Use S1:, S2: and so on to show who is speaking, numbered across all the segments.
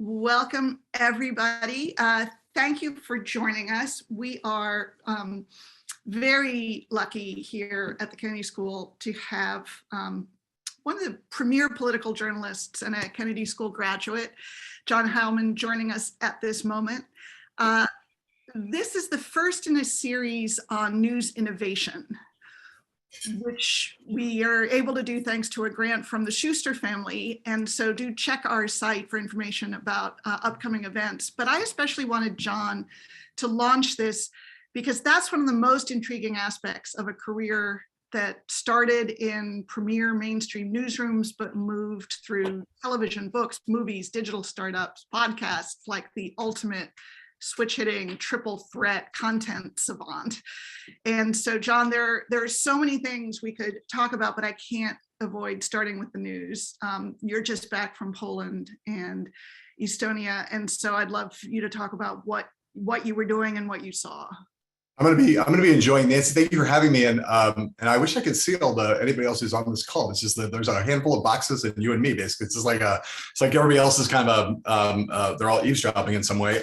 S1: Welcome, everybody. Thank you for joining us. We are very lucky here at the Kennedy School to have one of the premier political journalists and a Kennedy School graduate, John Heilemann, joining us at this moment. This is the first in a series on news innovation, which we are able to do thanks to a grant from the Schuster family. And so do check our site for information about upcoming events. But I especially wanted John to launch this because that's one of the most intriguing aspects of a career that started in premier mainstream newsrooms, but moved through television, books, movies, digital startups, podcasts, like the ultimate switch-hitting triple threat content savant. And so, John, there are so many things we could talk about, but I can't avoid starting with the news. You're just back from Poland and Estonia, and so I'd love for you to talk about what you were doing and what you saw.
S2: I'm gonna be enjoying, Nancy. Thank you for having me, and I wish I could see anybody else who's on this call. It's just that there's a handful of boxes and you and me, basically. It's just like it's like everybody else is kind of they're all eavesdropping in some way.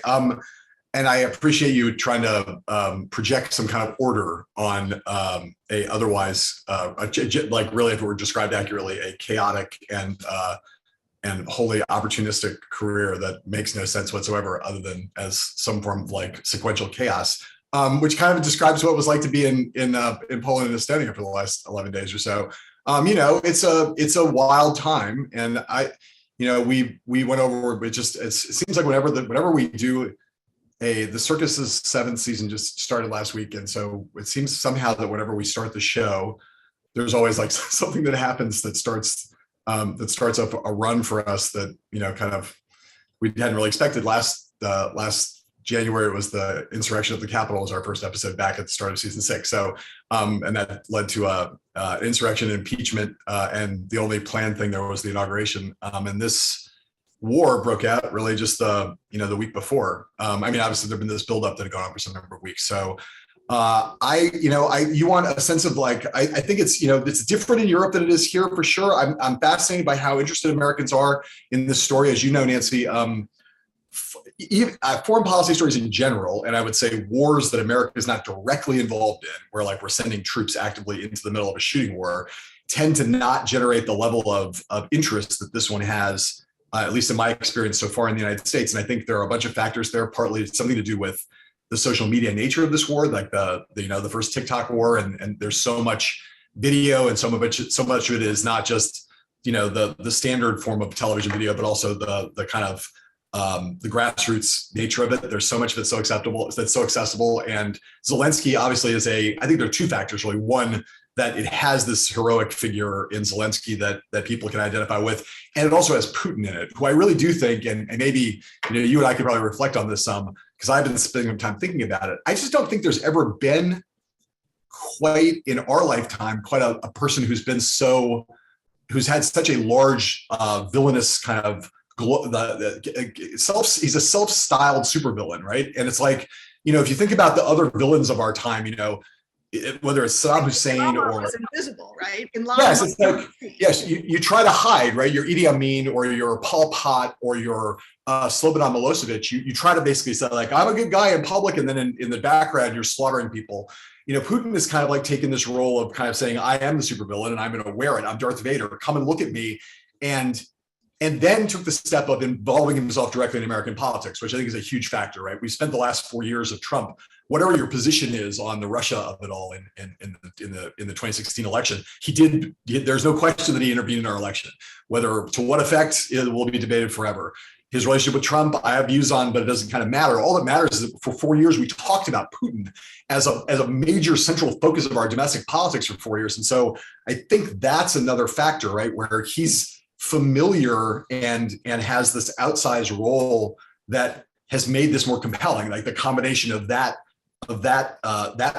S2: And I appreciate you trying to project some kind of order on a otherwise, like really, if it were described accurately, a chaotic and wholly opportunistic career that makes no sense whatsoever, other than as some form of like sequential chaos, which kind of describes what it was like to be in Poland and Estonia for the last 11 days or so. It's a wild time, and we went over. It seems like whenever we do. The Circus's 7th season just started last week, and so it seems somehow that whenever we start the show, there's always like something that happens that starts up a run for us that kind of we hadn't really expected. Last January it was the insurrection at the Capitol, was our first episode back at the start of season 6. So and that led to insurrection, impeachment, and the only planned thing there was the inauguration. And this war broke out really just the week before. Obviously there'd been this buildup that had gone on for some number of weeks. So you want a sense of like, I think it's different in Europe than it is here for sure. I'm fascinated by how interested Americans are in this story, as you know, Nancy. Foreign policy stories in general, and I would say wars that America is not directly involved in, where like we're sending troops actively into the middle of a shooting war, tend to not generate the level of interest that this one has. At least in my experience so far in the United States. And I think there are a bunch of factors there, partly something to do with the social media nature of this war, like the first TikTok war, and there's so much video, and so much of it is not just the standard form of television video, but also the kind of the grassroots nature of it. There's so much of it so accessible. And Zelensky obviously I think there are two factors really. One, that it has this heroic figure in Zelensky that people can identify with. And it also has Putin in it, who I really do think, and maybe you and I could probably reflect on this some, because I've been spending time thinking about it. I just don't think there's ever been quite in our lifetime, quite a person who's had such a large villainous kind of, he's a self-styled supervillain, right? And it's like, if you think about the other villains of our time, whether it's Saddam Hussein or
S1: invisible, right?
S2: Yes, it's like, yes, you try to hide, right? You're Idi Amin or you're Pol Pot or you're Slobodan Milosevic. You try to basically say like, I'm a good guy in public, and then in the background you're slaughtering people. Putin is kind of like taking this role of kind of saying, I am the supervillain and I'm going to wear it. I'm Darth Vader. Come and look at me, and then took the step of involving himself directly in American politics, which I think is a huge factor, right? We spent the last 4 years of Trump, whatever your position is on the Russia of it all in the 2016 election, there's no question that he intervened in our election. Whether to what effect, it will be debated forever. His relationship with Trump, I have views on, but it doesn't kind of matter. All that matters is that for 4 years, we talked about Putin as a major central focus of our domestic politics for 4 years. And so I think that's another factor, right? Where he's familiar and has this outsized role that has made this more compelling, like the combination of that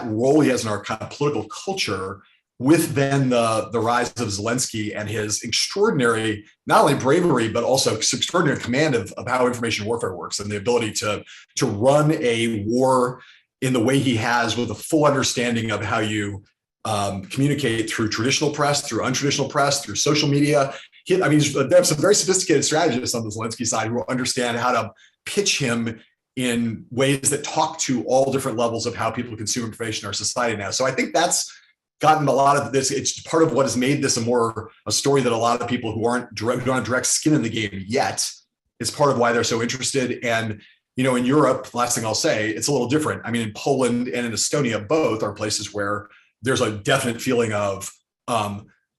S2: role he has in our kind of political culture with then the rise of Zelensky and his extraordinary, not only bravery, but also extraordinary command of how information warfare works, and the ability to run a war in the way he has, with a full understanding of how you communicate through traditional press, through untraditional press, through social media, I mean, they have some very sophisticated strategists on the Zelensky side who understand how to pitch him in ways that talk to all different levels of how people consume information in our society now. So I think that's gotten a lot of this. It's part of what has made this a story that a lot of people who don't have direct skin in the game yet, is part of why they're so interested. And, you know, in Europe, last thing I'll say, it's a little different. I mean, in Poland and in Estonia, both are places where there's a definite feeling of,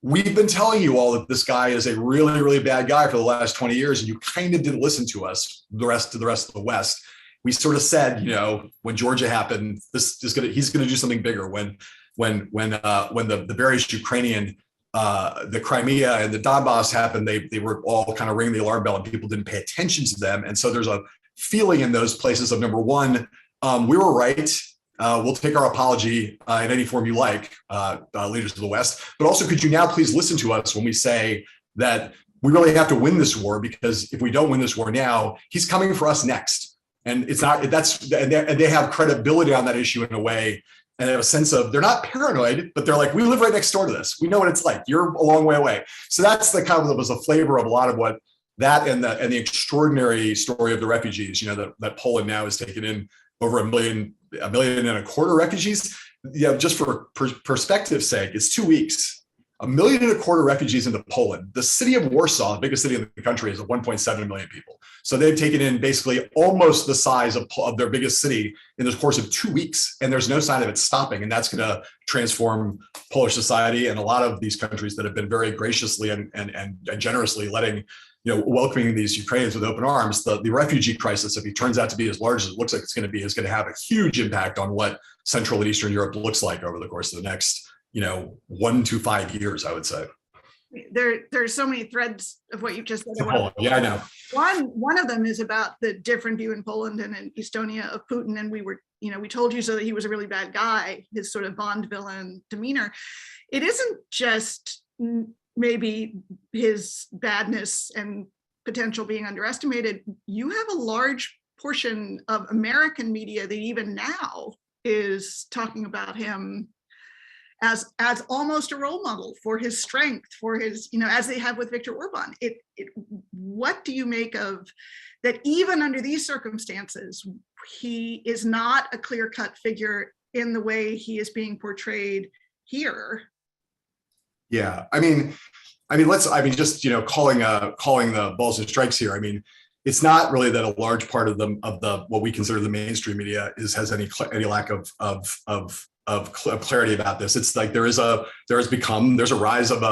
S2: we've been telling you all that this guy is a really, really bad guy for the last 20 years, and you kind of didn't listen to us, the rest of the West. We sort of said, you know, when Georgia happened, he's gonna do something bigger. When the various Ukrainian, the Crimea and the Donbass happened, they were all kind of ringing the alarm bell, and people didn't pay attention to them. And so there's a feeling in those places of, number one, we were right. We'll take our apology in any form you like, leaders of the West. But also, could you now please listen to us when we say that we really have to win this war, because if we don't win this war now, he's coming for us next. And they have credibility on that issue in a way, and they have a sense of, they're not paranoid, but they're like, we live right next door to this. We know what it's like. You're a long way away. So that's the kind of, was a flavor of a lot of what that and the extraordinary story of the refugees, you know, that Poland now has taken in over 1.25 million refugees. You know, just for perspective's sake, it's 2 weeks. 1.25 million refugees into Poland. The city of Warsaw, the biggest city in the country, is 1.7 million people. So they've taken in basically almost the size of their biggest city in the course of 2 weeks, and there's no sign of it stopping. And that's going to transform Polish society and a lot of these countries that have been very graciously and generously welcoming these Ukrainians with open arms. The refugee crisis, if it turns out to be as large as it looks like it's going to be, is going to have a huge impact on what Central and Eastern Europe looks like over the course of the next 1 to 5 years, I would say.
S1: There's so many threads of what you just said.
S2: Yeah, I know.
S1: One of them is about the different view in Poland and in Estonia of Putin. And we told you so that he was a really bad guy, his sort of Bond villain demeanor. It isn't just maybe his badness and potential being underestimated. You have a large portion of American media that even now is talking about him as almost a role model for his strength, for his, as they have with Viktor Orban. What do you make of that? Even under these circumstances, he is not a clear-cut figure in the way he is being portrayed here.
S2: Yeah, I mean, just calling the balls and strikes here. I mean, it's not really that a large part of the what we consider the mainstream media has any lack of clarity about this. It's like there's a rise of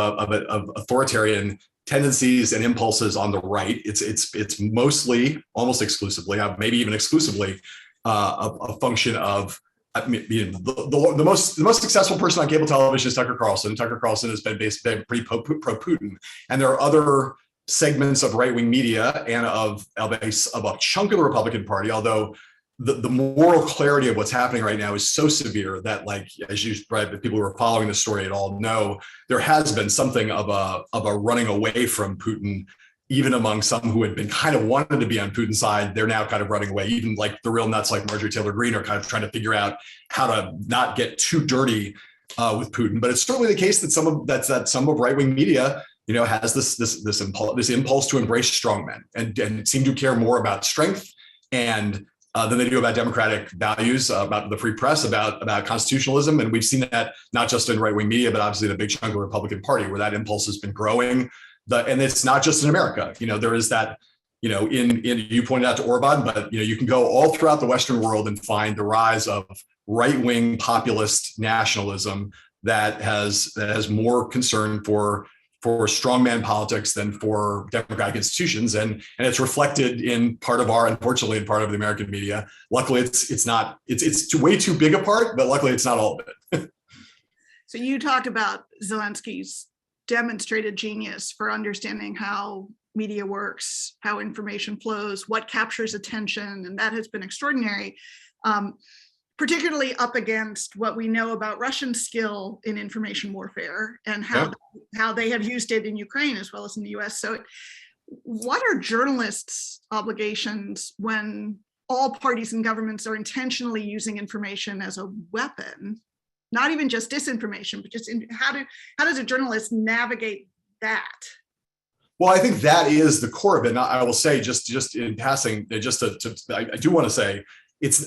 S2: authoritarian tendencies and impulses on the right. It's mostly, almost exclusively, maybe even exclusively, a function of the most successful person on cable television is Tucker Carlson. Tucker Carlson has been pretty pro-Putin, and there are other segments of right-wing media and of a chunk of the Republican Party, although the moral clarity of what's happening right now is so severe that, like, as you read, people who are following the story at all know, there has been something of a running away from Putin, even among some who had been kind of wanted to be on Putin's side. They're now kind of running away. Even like the real nuts like Marjorie Taylor Greene are kind of trying to figure out how to not get too dirty with Putin. But it's certainly the case that some of right-wing media, has this impulse to embrace strongmen and seem to care more about strength and than they do about democratic values, about the free press, about constitutionalism. And we've seen that not just in right-wing media, but obviously in a big chunk of the Republican Party, where that impulse has been growing. And it's not just in America. There is that, you pointed out to Orban, but you can go all throughout the Western world and find the rise of right-wing populist nationalism that has more concern for strongman politics than for democratic institutions, and it's reflected in unfortunately in part of the American media. Luckily, it's way too big a part, but luckily it's not all of it.
S1: So you talked about Zelensky's demonstrated genius for understanding how media works, how information flows, what captures attention, and that has been extraordinary. Particularly up against what we know about Russian skill in information warfare and how they have used it in Ukraine as well as in the US. So what are journalists' obligations when all parties and governments are intentionally using information as a weapon? Not even just disinformation, but just how does a journalist navigate that?
S2: Well, I think that is the core of it. And I will say, just in passing, I do want to say,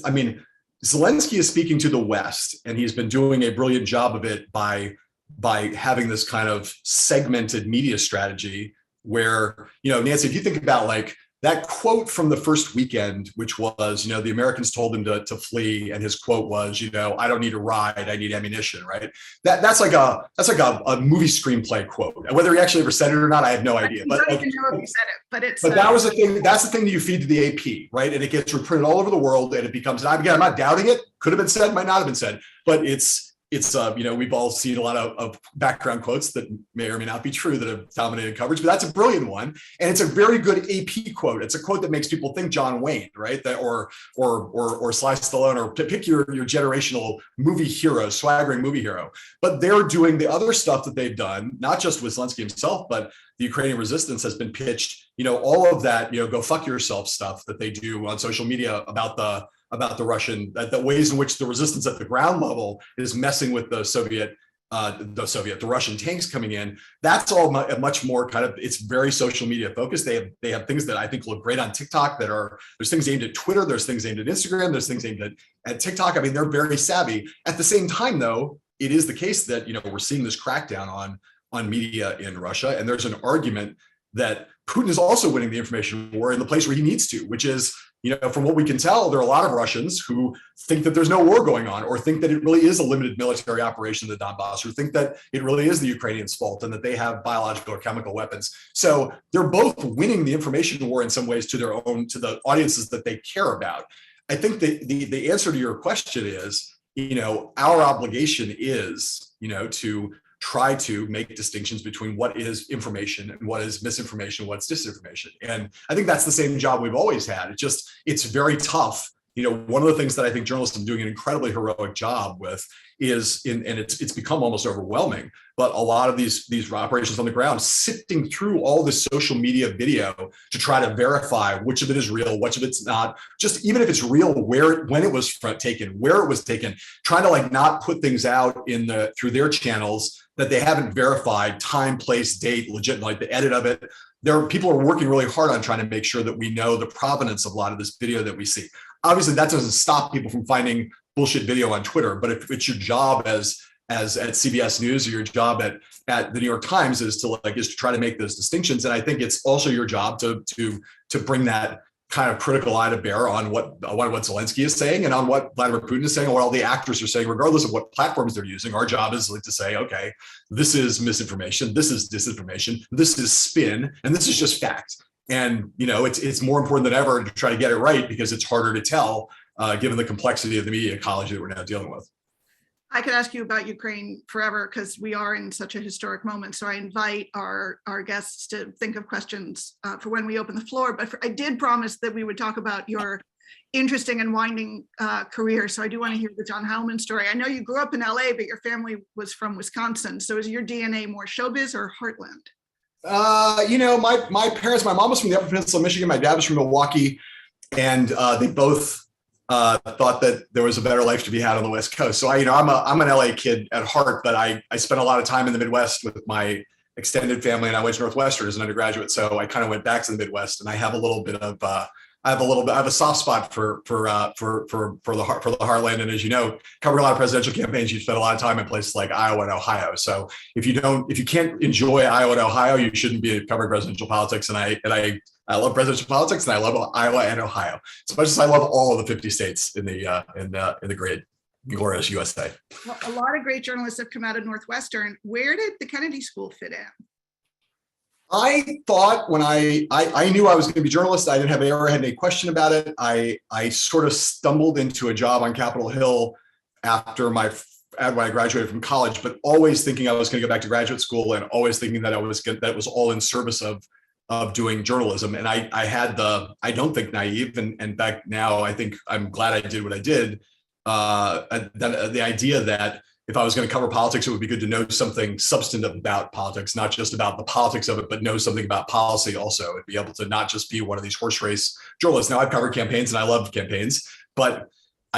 S2: I mean, Zelensky is speaking to the West, and he's been doing a brilliant job of it by having this kind of segmented media strategy where, Nancy, if you think about like that quote from the first weekend, which was, the Americans told him to flee, and his quote was, I don't need a ride, I need ammunition, right? That's like a movie screenplay quote. Whether he actually ever said it or not, I have no idea.
S1: I don't even know if he said it, but it's.
S2: But that was the thing. That's the thing that you feed to the AP, right? And it gets reprinted all over the world, and it becomes. And again, I'm not doubting it. Could have been said, might not have been said, but it's we've all seen a lot of background quotes that may or may not be true that have dominated coverage, but that's a brilliant one. And it's a very good AP quote. It's a quote that makes people think John Wayne, right? Or Sly Stallone, or pick your generational movie hero, swaggering movie hero. But they're doing the other stuff that they've done, not just with Zelensky himself, but the Ukrainian resistance has been pitched, all of that, go fuck yourself stuff that they do on social media about the Russian, the ways in which the resistance at the ground level is messing with the Russian tanks coming in. That's all much more kind of, it's very social media focused. They have things that I think look great on TikTok there's things aimed at Twitter, there's things aimed at Instagram, there's things aimed at TikTok. I mean, they're very savvy. At the same time, though, it is the case that, we're seeing this crackdown on media in Russia. And there's an argument that Putin is also winning the information war in the place where he needs to, which is, from what we can tell, there are a lot of Russians who think that there's no war going on, or think that it really is a limited military operation in the Donbass, or think that it really is the Ukrainians' fault and that they have biological or chemical weapons. So they're both winning the information war in some ways to the audiences that they care about. I think the answer to your question is, our obligation is, to try to make distinctions between what is information and what is misinformation, what's disinformation. And I think that's the same job we've always had. It's very tough. One of the things that I think journalists are doing an incredibly heroic job with is, and it's become almost overwhelming, but a lot of these operations on the ground, sifting through all this social media video to try to verify which of it is real, which of it's not, just even if it's real, when it was taken, where it was taken, trying to not put things out through their channels that they haven't verified, time, place, date, legit, like the edit of it. People are working really hard on trying to make sure that we know the provenance of a lot of this video that we see. Obviously, that doesn't stop people from finding bullshit video on Twitter, but if it's your job as at CBS News, or your job at the New York Times is to try to make those distinctions. And I think it's also your job to bring that kind of critical eye to bear on what Zelensky is saying and on what Vladimir Putin is saying, and what all the actors are saying, regardless of what platforms they're using. Our job is to say, okay, this is misinformation, this is disinformation, this is spin, and this is just fact. And it's more important than ever to try to get it right, because it's harder to tell given the complexity of the media ecology that we're now dealing with.
S1: I could ask you about Ukraine forever, because we are in such a historic moment. So I invite our guests to think of questions for when we open the floor. But I did promise that we would talk about your interesting and winding career. So I do want to hear the John Heilemann story. I know you grew up in LA, but your family was from Wisconsin. So is your DNA more showbiz or heartland? My parents, my mom was from the Upper Peninsula of Michigan. My dad was from Milwaukee. And they both thought that there was a better life to be had on the West Coast. So I'm an LA kid at heart, but I spent a lot of time in the Midwest with my extended family, and I went to Northwestern as an undergraduate. So I kind of went back to the Midwest, and I have I have a soft spot for the heartland. And as you know, covering a lot of presidential campaigns, you spend a lot of time in places like Iowa and Ohio. So if you can't enjoy Iowa and Ohio, you shouldn't be covering presidential politics. And I love presidential politics, and I love Iowa and Ohio as much as I love all of the 50 states in the great glorious USA. Well, a lot of great journalists have come out of Northwestern. Where did the Kennedy School fit in?
S2: I thought when I knew I was going to be a journalist, I ever had any question about it. I sort of stumbled into a job on Capitol Hill when I graduated from college, but always thinking I was going to go back to graduate school, and always thinking that that was all in service of doing journalism. And I don't think naive, and in fact now I think I'm glad I did what I did. The idea that if I was going to cover politics, it would be good to know something substantive about politics, not just about the politics of it, but know something about policy also, and be able to not just be one of these horse race journalists. Now, I've covered campaigns and I love campaigns, but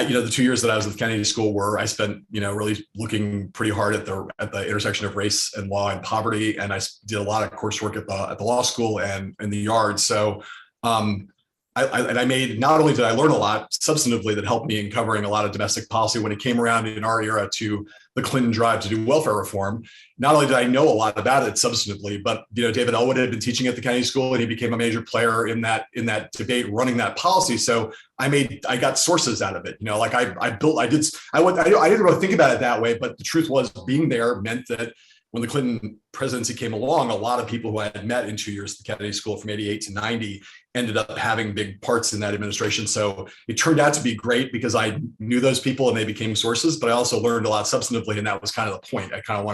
S2: the 2 years that I was with Kennedy School I spent, really looking pretty hard at the intersection of race and law and poverty. And I did a lot of coursework at the law school and in the yard. So, not only did I learn a lot substantively that helped me in covering a lot of domestic policy when it came around in our era to the Clinton drive to do welfare reform, not only did I know a lot about it substantively, but David Elwood had been teaching at the Kennedy School and he became a major player in that debate, running that policy. So I got sources out of it. I didn't really think about it that way, but the truth was being there meant that when the Clinton presidency came along, a lot of people who I had met in 2 years at the Kennedy School from 88 to 90 ended up having big parts in that administration. So it turned out to be great because I knew those people and they became sources, but I also learned a lot substantively. And that was kind of the point. I couldn't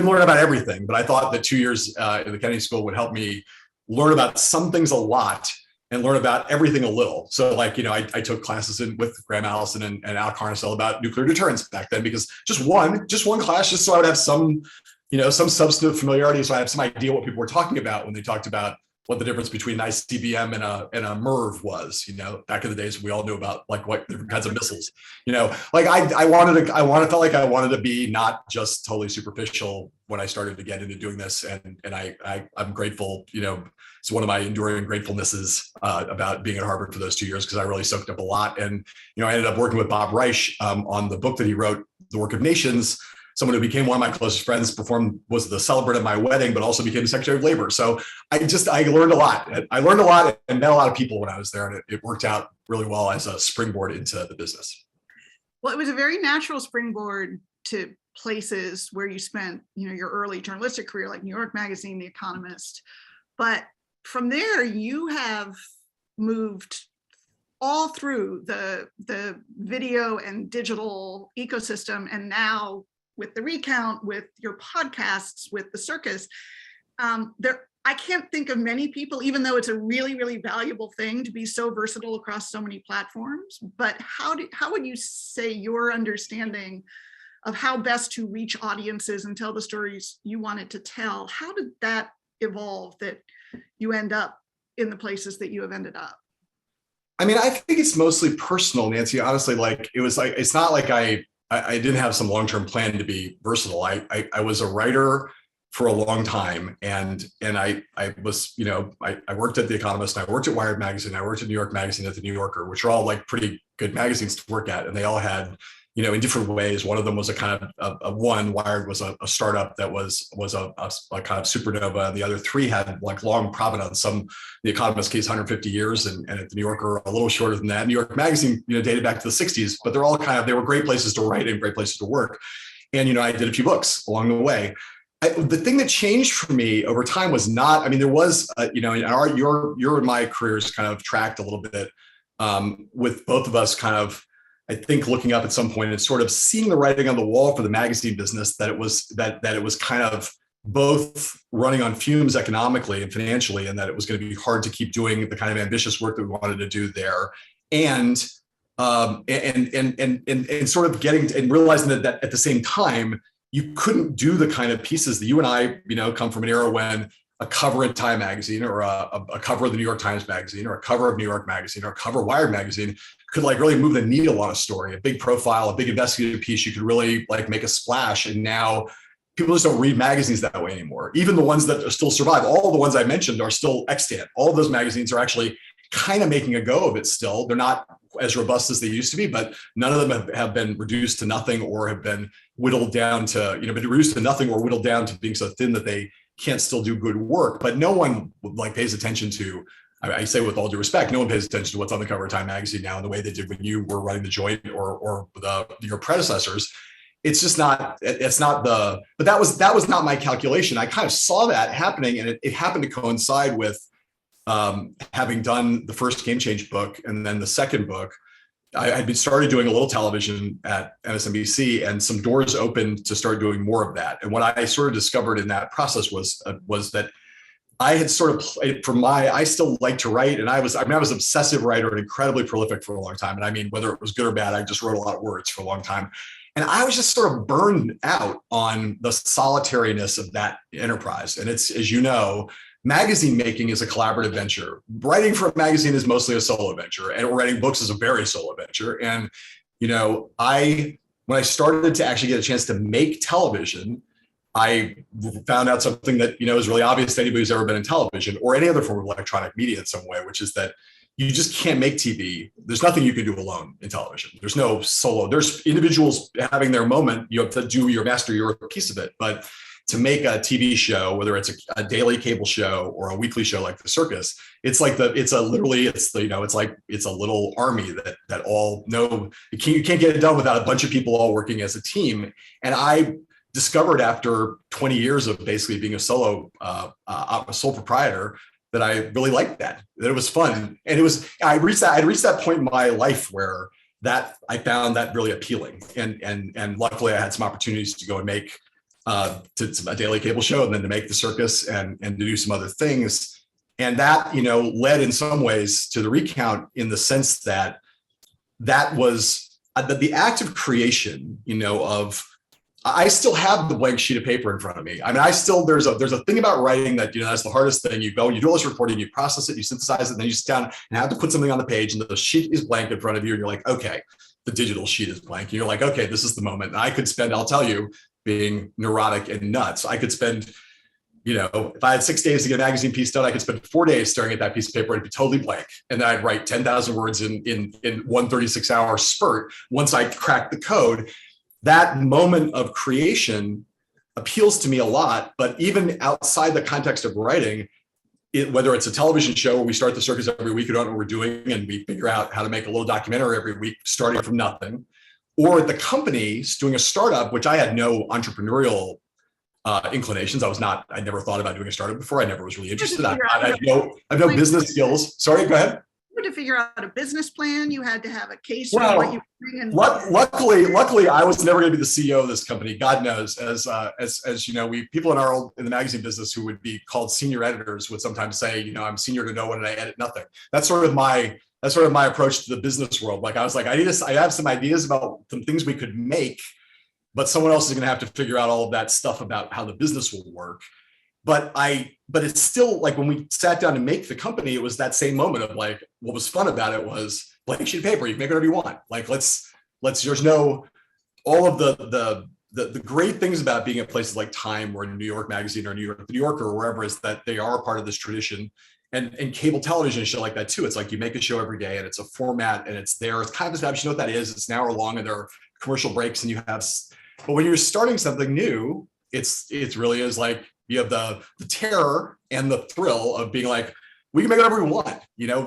S2: learn about everything, but I thought that 2 years in the Kennedy School would help me learn about some things a lot and learn about everything a little. So I took classes with Graham Allison and Al Carnesel about nuclear deterrence back then, because just one class, just so I would have some substantive familiarity. So I have some idea what people were talking about when they talked about what the difference between an ICBM and a MIRV was, back in the days, we all knew about what different kinds of missiles, felt like I wanted to be not just totally superficial when I started to get into doing this. And I'm grateful, it's one of my enduring gratefulnesses about being at Harvard for those 2 years, because I really soaked up a lot. And, I ended up working with Bob Reich on the book that he wrote, The Work of Nations. Someone who became one of my closest friends, was the celebrant at my wedding, but also became the Secretary of Labor. So I learned a lot. I learned a lot and met a lot of people when I was there, and it worked out really well as a springboard into the business.
S1: Well, it was a very natural springboard to places where you spent, your early journalistic career, like New York Magazine, The Economist. But from there, you have moved all through the video and digital ecosystem, and now with the Recount, with your podcasts, with the CIRCUS, I can't think of many people, even though it's a really, really valuable thing to be so versatile across so many platforms. But how would you say your understanding of how best to reach audiences and tell the stories you wanted to tell, how did that evolve that you end up in the places that you have ended up?
S2: I mean, I think it's mostly personal, Nancy. Honestly, it's not like I didn't have some long-term plan to be versatile. I was a writer for a long time, and I was, I worked at The Economist, I worked at Wired Magazine, I worked at New York Magazine, at the New Yorker, which are all pretty good magazines to work at, and they all had, in different ways. One of them was a kind of Wired was a startup that was a kind of supernova, and the other three had long provenance. Some, The Economist case, 150 years, and at the New Yorker a little shorter than that. New York Magazine, dated back to the 60s, but they're all they were great places to write and great places to work. And I did a few books along the way. The thing that changed for me over time was not, there was, your and my careers kind of tracked a little bit with both of us kind of, I think, looking up at some point and sort of seeing the writing on the wall for the magazine business, that it was kind of both running on fumes economically and financially, and that it was going to be hard to keep doing the kind of ambitious work that we wanted to do there. And sort of getting and realizing that at the same time, you couldn't do the kind of pieces that you and I, come from an era when a cover in Time magazine, or a cover of the New York Times magazine, or a cover of New York Magazine, or a cover of Wired magazine could really move the needle on a story, a big profile, a big investigative piece. You could really make a splash. And now people just don't read magazines that way anymore. Even the ones that still survive, all the ones I mentioned are still extant. All of those magazines are actually kind of making a go of it still. They're not as robust as they used to be, but none of them have been reduced to nothing, or have been whittled down to, been reduced to nothing or whittled down to being so thin that they can't still do good work. But no one pays attention to, I say with all due respect, no one pays attention to what's on the cover of Time magazine now in the way they did when you were running the joint, or your predecessors. It's just not, but that was not my calculation. I kind of saw that happening, and it happened to coincide with having done the first Game Change book, and then the second book. I had been started doing a little television at MSNBC, and some doors opened to start doing more of that. And what I sort of discovered in that process was that I had sort of played I still like to write, and I was an obsessive writer and incredibly prolific for a long time. And whether it was good or bad, I just wrote a lot of words for a long time. And I was just sort of burned out on the solitariness of that enterprise. And it's, as you know, magazine making is a collaborative venture. Writing for a magazine is mostly a solo venture, and writing books is a very solo venture. And, when I started to actually get a chance to make television, I found out something that, is really obvious to anybody who's ever been in television or any other form of electronic media in some way, which is that you just can't make TV. There's nothing you can do alone in television. There's no solo. There's individuals having their moment. You have to do master your piece of it. But to make a TV show, whether it's a daily cable show or a weekly show like the Circus, it's a little army that all know you can't get it done without a bunch of people all working as a team. And I discovered after 20 years of basically being a sole proprietor that I really liked that it was fun. And I'd reached that point in my life where I found that really appealing. And luckily I had some opportunities to go and make a daily cable show, and then to make the Circus and to do some other things. And that, led in some ways to the Recount, in the sense that was the act of creation, of, I still have the blank sheet of paper in front of me. I mean, there's a thing about writing that, that's the hardest thing. You go, you do all this reporting, you process it, you synthesize it, and then you sit down and have to put something on the page, and the sheet is blank in front of you. And you're like, okay, the digital sheet is blank. And you're like, okay, this is the moment. And I could spend, I'll tell you, being neurotic and nuts, I could spend, if I had 6 days to get a magazine piece done, I could spend 4 days staring at that piece of paper and it'd be totally blank. And then I'd write 10,000 words in 136-hour spurt once I cracked the code. That moment of creation appeals to me a lot. But even outside the context of writing, whether it's a television show where we start the Circus every week, we don't know what we're doing, and we figure out how to make a little documentary every week, starting from nothing, or at the company doing a startup, which I had no entrepreneurial inclinations. I never thought about doing a startup before. I never was really interested. I have no business skills. Sorry, go ahead.
S1: You had to figure out a business plan. You had to have a case.
S2: Well,
S1: what you bring in.
S2: Luckily, I was never going to be the CEO of this company. God knows, as people in the magazine business who would be called senior editors would sometimes say, I'm senior to no one and I edit nothing. That's sort of my approach to the business world. Like, I was like, I have some ideas about some things we could make, but someone else is going to have to figure out all of that stuff about how the business will work. But it's still like, when we sat down to make the company, it was that same moment of like, what was fun about it was blank sheet of paper. You can make whatever you want. Like, there's no, all of the great things about being at places like Time or New York Magazine or New Yorker or wherever, is that they are part of this tradition. And cable television is show like that too. It's like you make a show every day and it's a format and it's there. It's kind of established. You know what that is. It's an hour long and there are commercial breaks, and but when you're starting something new, it really is like, you have the terror and the thrill of being like, we can make whatever we want,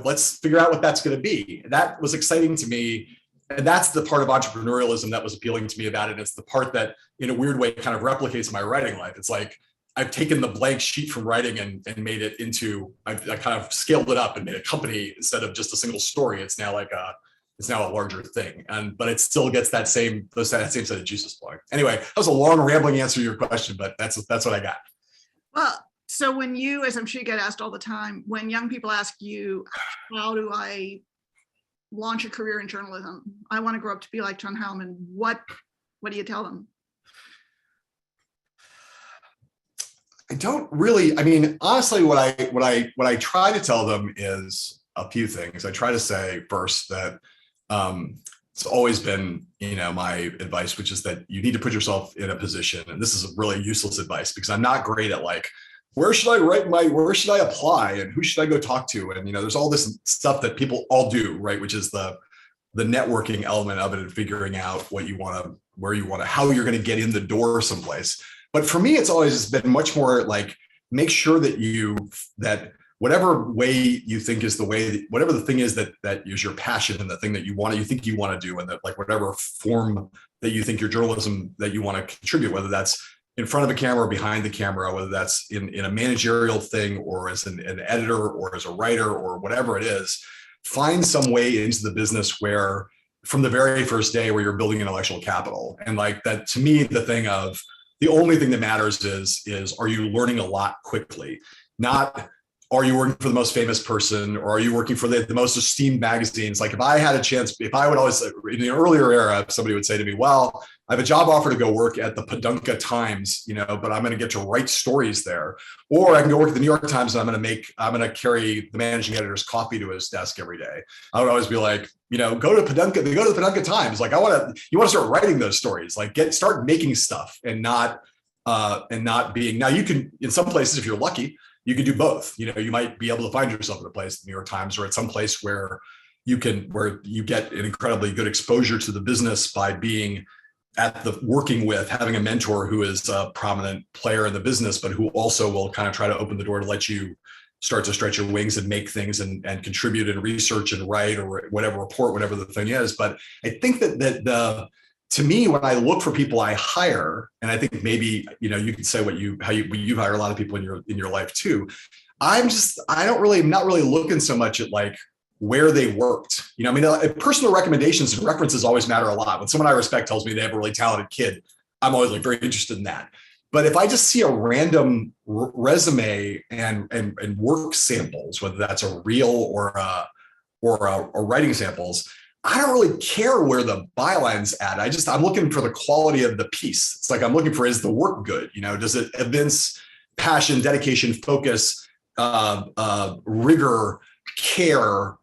S2: let's figure out what that's going to be. That was exciting to me. And that's the part of entrepreneurialism that was appealing to me about it. It's the part that, in a weird way, kind of replicates my writing life. It's like, I've taken the blank sheet from writing and made it into, I kind of scaled it up and made a company instead of just a single story. It's now a larger thing. But it still gets that same set of juices flowing. Anyway, that was a long rambling answer to your question, but that's what I got.
S1: Well, so when you, as I'm sure you get asked all the time, when young people ask you, how do I launch a career in journalism? I want to grow up to be like John Heilemann. What do you tell them?
S2: I don't really, honestly, what I try to tell them is a few things. I try to say first that it's always been, my advice, which is that you need to put yourself in a position, and this is really useless advice because I'm not great at like, where should I apply and who should I go talk to? And, there's all this stuff that people all do, right? Which is the networking element of it and figuring out what you want to, where you want to, how you're going to get in the door someplace. But for me, it's always been much more like, make sure that whatever way you think is the way, whatever the thing is that is your passion and the thing that you think you want to do, and that like whatever form that you think your journalism that you want to contribute, whether that's in front of a camera or behind the camera, whether that's in a managerial thing or as an editor or as a writer or whatever it is, find some way into the business where from the very first day where you're building intellectual capital. And like that, to me, the only thing that matters is are you learning a lot quickly? Not, are you working for the most famous person, or are you working for the most esteemed magazines? Like if I had a chance, if I would always, in the earlier era, somebody would say to me, well, I have a job offer to go work at the Paducah Times, but I'm going to get to write stories there. Or I can go work at the New York Times and I'm going to carry the managing editor's coffee to his desk every day. I would always be like, go to the Paducah Times. Like, you want to start writing those stories, like start making stuff and not being, now you can, in some places, if you're lucky, you can do both. You might be able to find yourself at a place, the New York Times, or at some place where you get an incredibly good exposure to the business by being working with, having a mentor who is a prominent player in the business, but who also will kind of try to open the door to let you start to stretch your wings and make things and contribute and research and write or whatever, report, whatever the thing is. But I think that to me, when I look for people I hire, and I think maybe, you could say how you hire a lot of people in your life too. I'm not really looking so much at like where they worked. Personal recommendations and references always matter a lot. When someone I respect tells me they have a really talented kid, I'm always like very interested in that. But if I just see a random resume and work samples, whether that's a reel or writing samples, I don't really care where the byline's at. I'm looking for the quality of the piece. It's like I'm looking for, is the work good? Does it evince passion, dedication, focus, rigor, care,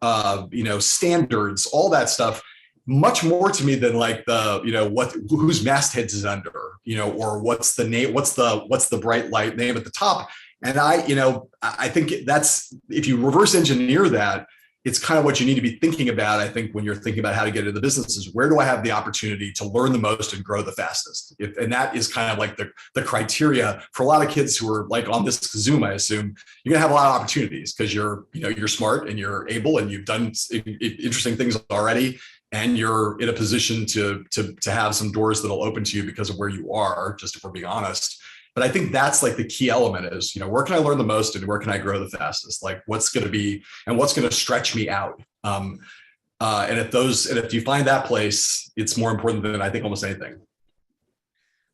S2: standards, all that stuff, much more to me than like whose mastheads is under, or what's the name, what's the bright light name at the top. And I think that's, if you reverse engineer that, it's kind of what you need to be thinking about. I think when you're thinking about how to get into the business is, where do I have the opportunity to learn the most and grow the fastest? And that is kind of like the criteria for a lot of kids who are like on this Zoom. I assume you're gonna have a lot of opportunities because you're smart and you're able and you've done interesting things already, and you're in a position to have some doors that'll open to you because of where you are, just if we're being honest. But I think that's like the key element is, where can I learn the most and where can I grow the fastest? Like what's going to stretch me out? And if you find that place, it's more important than I think almost anything.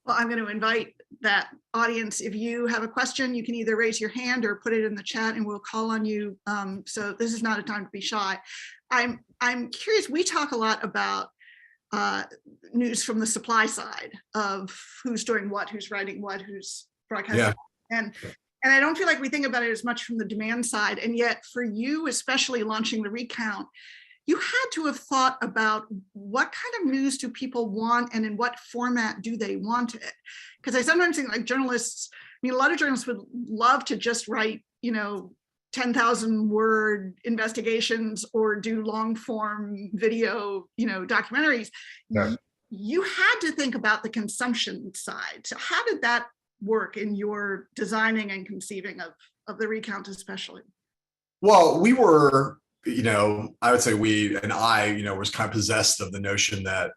S1: Well, I'm going to invite that audience. If you have a question, you can either raise your hand or put it in the chat and we'll call on you. So this is not a time to be shy. I'm curious, we talk a lot about news from the supply side of who's doing what, who's writing what, who's broadcasting. Yeah. And I don't feel like we think about it as much from the demand side. And yet for you, especially launching the Recount, you had to have thought about what kind of news do people want and in what format do they want it? Because I sometimes think like journalists, a lot of journalists would love to just write, 10,000 word investigations or do long form video, documentaries. Yeah. You had to think about the consumption side. So how did that work in your designing and conceiving of the Recount especially? Well,
S2: we were, I would say was kind of possessed of the notion that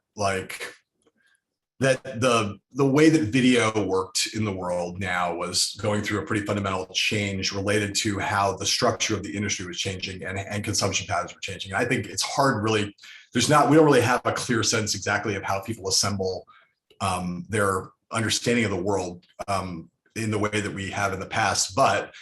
S2: that the way that video worked in the world now was going through a pretty fundamental change related to how the structure of the industry was changing and consumption patterns were changing. And I think it's hard really, we don't really have a clear sense exactly of how people assemble their understanding of the world in the way that we have in the past. But,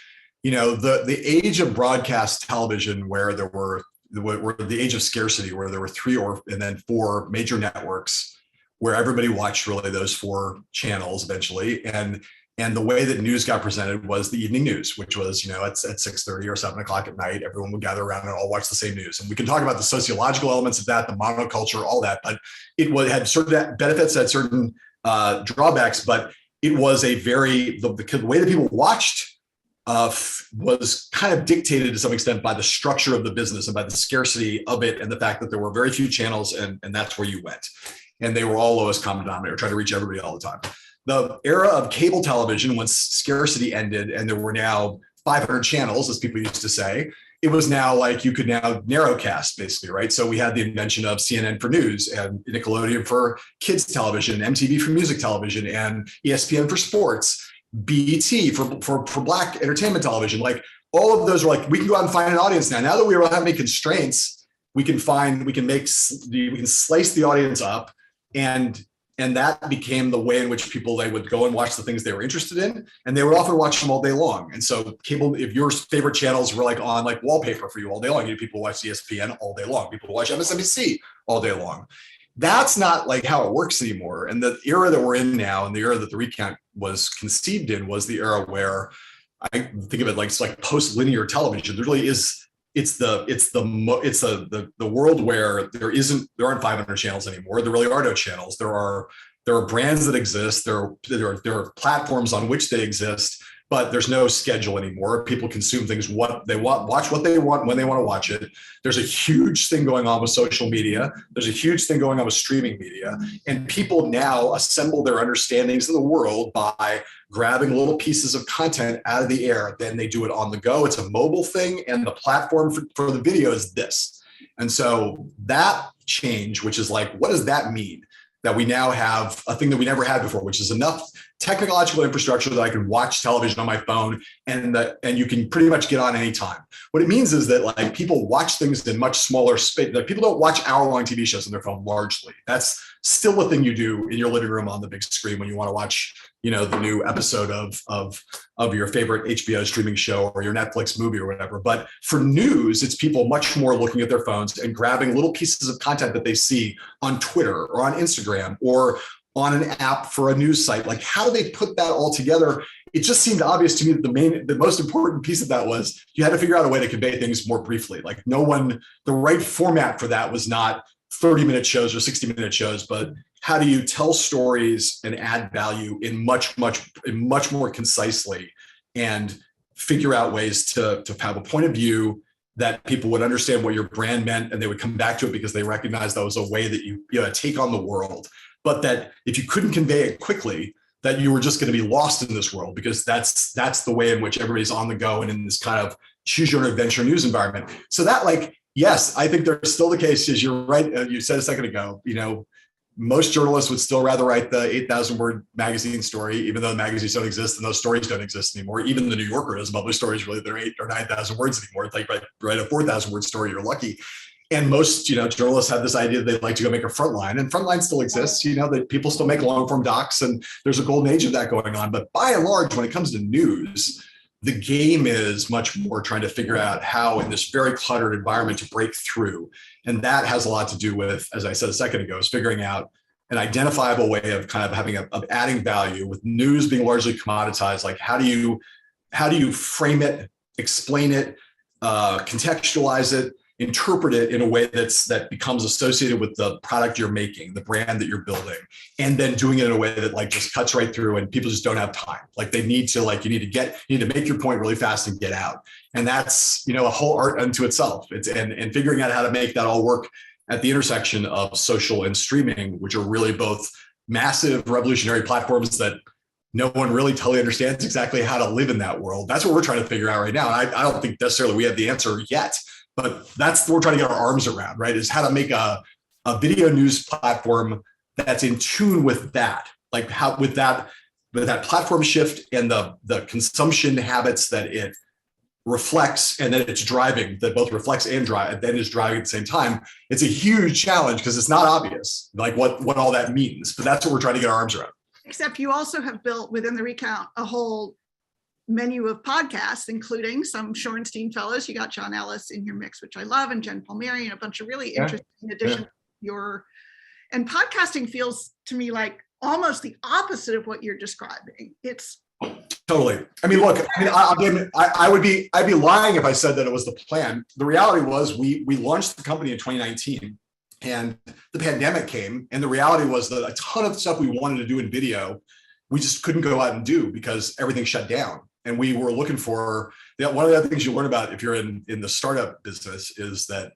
S2: the age of broadcast television where there were the age of scarcity, where there were 3 and then 4 major networks, where everybody watched really those 4 channels eventually. And the way that news got presented was the evening news, which was, at 6:30 or 7 o'clock at night, everyone would gather around and all watch the same news. And we can talk about the sociological elements of that, the monoculture, all that, but had certain benefits, had certain drawbacks, but it was the way that people watched was kind of dictated to some extent by the structure of the business and by the scarcity of it and the fact that there were very few channels and that's where you went. And they were all lowest common denominator, trying to reach everybody all the time. The era of cable television, once scarcity ended and there were now 500 channels, as people used to say, it was now like you could now narrowcast basically, right? So we had the invention of CNN for news and Nickelodeon for kids television, MTV for music television, and ESPN for sports, BET for Black entertainment television. Like all of those were like, we can go out and find an audience now. Now that we don't have any constraints, we can slice the audience up. And that became the way in which they would go and watch the things they were interested in, and they would often watch them all day long. And so cable, if your favorite channels were on wallpaper for you all day long, people watch ESPN all day long, people watch MSNBC all day long. that's not like how it works anymore. And the era that we're in now, and the era that the recount was conceived in, was the era where I think of it like it's like post-linear television. There really is. It's the world where there aren't 500 channels anymore. There really are no channels. There are brands that exist. There are platforms on which they exist, but there's no schedule anymore. People consume things what they want, watch what they want when they want to watch it. There's a huge thing going on with social media. There's a huge thing going on with streaming media. And people now assemble their understandings of the world by grabbing little pieces of content out of the air. Then they do it on the go. It's a mobile thing, and the platform for the video is this. And so that change, which is like, what does that mean? That we now have a thing that we never had before, which is enough technological infrastructure that I can watch television on my phone, and you can pretty much get on anytime. What it means is that like people watch things in much smaller space. Like people don't watch hour-long TV shows on their phone largely. That's still a thing you do in your living room on the big screen when you want to watch, the new episode of your favorite HBO streaming show or your Netflix movie or whatever. But for news, it's people much more looking at their phones and grabbing little pieces of content that they see on Twitter or on Instagram or on an app for a news site. Like, how do they put that all together? It just seemed obvious to me that the most important piece of that was you had to figure out a way to convey things more briefly. Like the right format for that was not 30-minute shows or 60-minute shows, but how do you tell stories and add value in much more concisely, and figure out ways to have a point of view that people would understand what your brand meant, and they would come back to it because they recognized that was a way that you take on the world. But that if you couldn't convey it quickly, that you were just going to be lost in this world, because that's the way in which everybody's on the go and in this kind of choose your own adventure news environment. So that, like, yes, I think there's still the case, is you're right. You said a second ago, most journalists would still rather write the 8,000 word magazine story, even though the magazines don't exist and those stories don't exist anymore. Even the New Yorker doesn't publish stories really that are 8,000 or 9,000 words anymore. It's like write a 4,000 word story, you're lucky. And most, journalists have this idea that they'd like to go make a Frontline, and Frontline still exists, that people still make long form docs, and there's a golden age of that going on. But by and large, when it comes to news, the game is much more trying to figure out how in this very cluttered environment to break through. And that has a lot to do with, as I said a second ago, is figuring out an identifiable way of kind of having of adding value, with news being largely commoditized. Like, how do you frame it, explain it, contextualize it, interpret it in a way that becomes associated with the product you're making, the brand that you're building, and then doing it in a way that like just cuts right through, and people just don't have time. Like they need to, you need to make your point really fast and get out. And that's, a whole art unto itself. And figuring out how to make that all work at the intersection of social and streaming, which are really both massive revolutionary platforms that no one really totally understands exactly how to live in that world. That's what we're trying to figure out right now. And I don't think necessarily we have the answer yet, but that's what we're trying to get our arms around, right? Is how to make a video news platform that's in tune with that, like how with that platform shift and the consumption habits that it reflects, and then it's driving, that both reflects and then is driving at the same time. It's a huge challenge because it's not obvious like what all that means, but that's what we're trying to get our arms around.
S1: Except you also have built within the Recount a whole menu of podcasts, including some Shorenstein fellows. You got John Ellis in your mix, which I love, and Jen Palmieri, and a bunch of really interesting additions. And podcasting feels to me like almost the opposite of what you're describing. It's
S2: totally. I mean, look, I'd be lying if I said that it was the plan. The reality was we launched the company in 2019, and the pandemic came, and the reality was that a ton of stuff we wanted to do in video, we just couldn't go out and do because everything shut down. And we were looking for one of the other things you learn about if you're in the startup business is that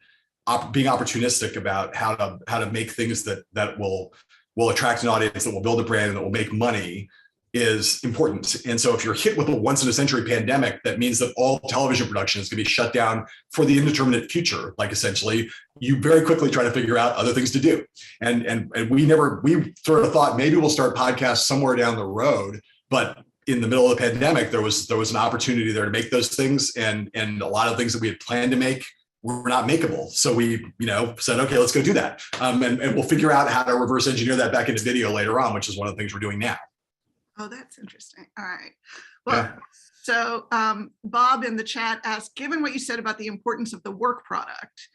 S2: being opportunistic about how to make things that will attract an audience, that will build a brand, and that will make money is important. And so if you're hit with a once in a century pandemic, that means that all television production is going to be shut down for the indeterminate future. Like essentially, you very quickly try to figure out other things to do. And we sort of thought maybe we'll start podcasts somewhere down the road, but in the middle of the pandemic, there was an opportunity there to make those things, and a lot of things that we had planned to make were not makeable. So we, said, okay, let's go do that. And we'll figure out how to reverse engineer that back into video later on, which is one of the things we're doing now.
S1: Oh, that's interesting. All right. Well, So Bob in the chat asked, given what you said about the importance of the work product,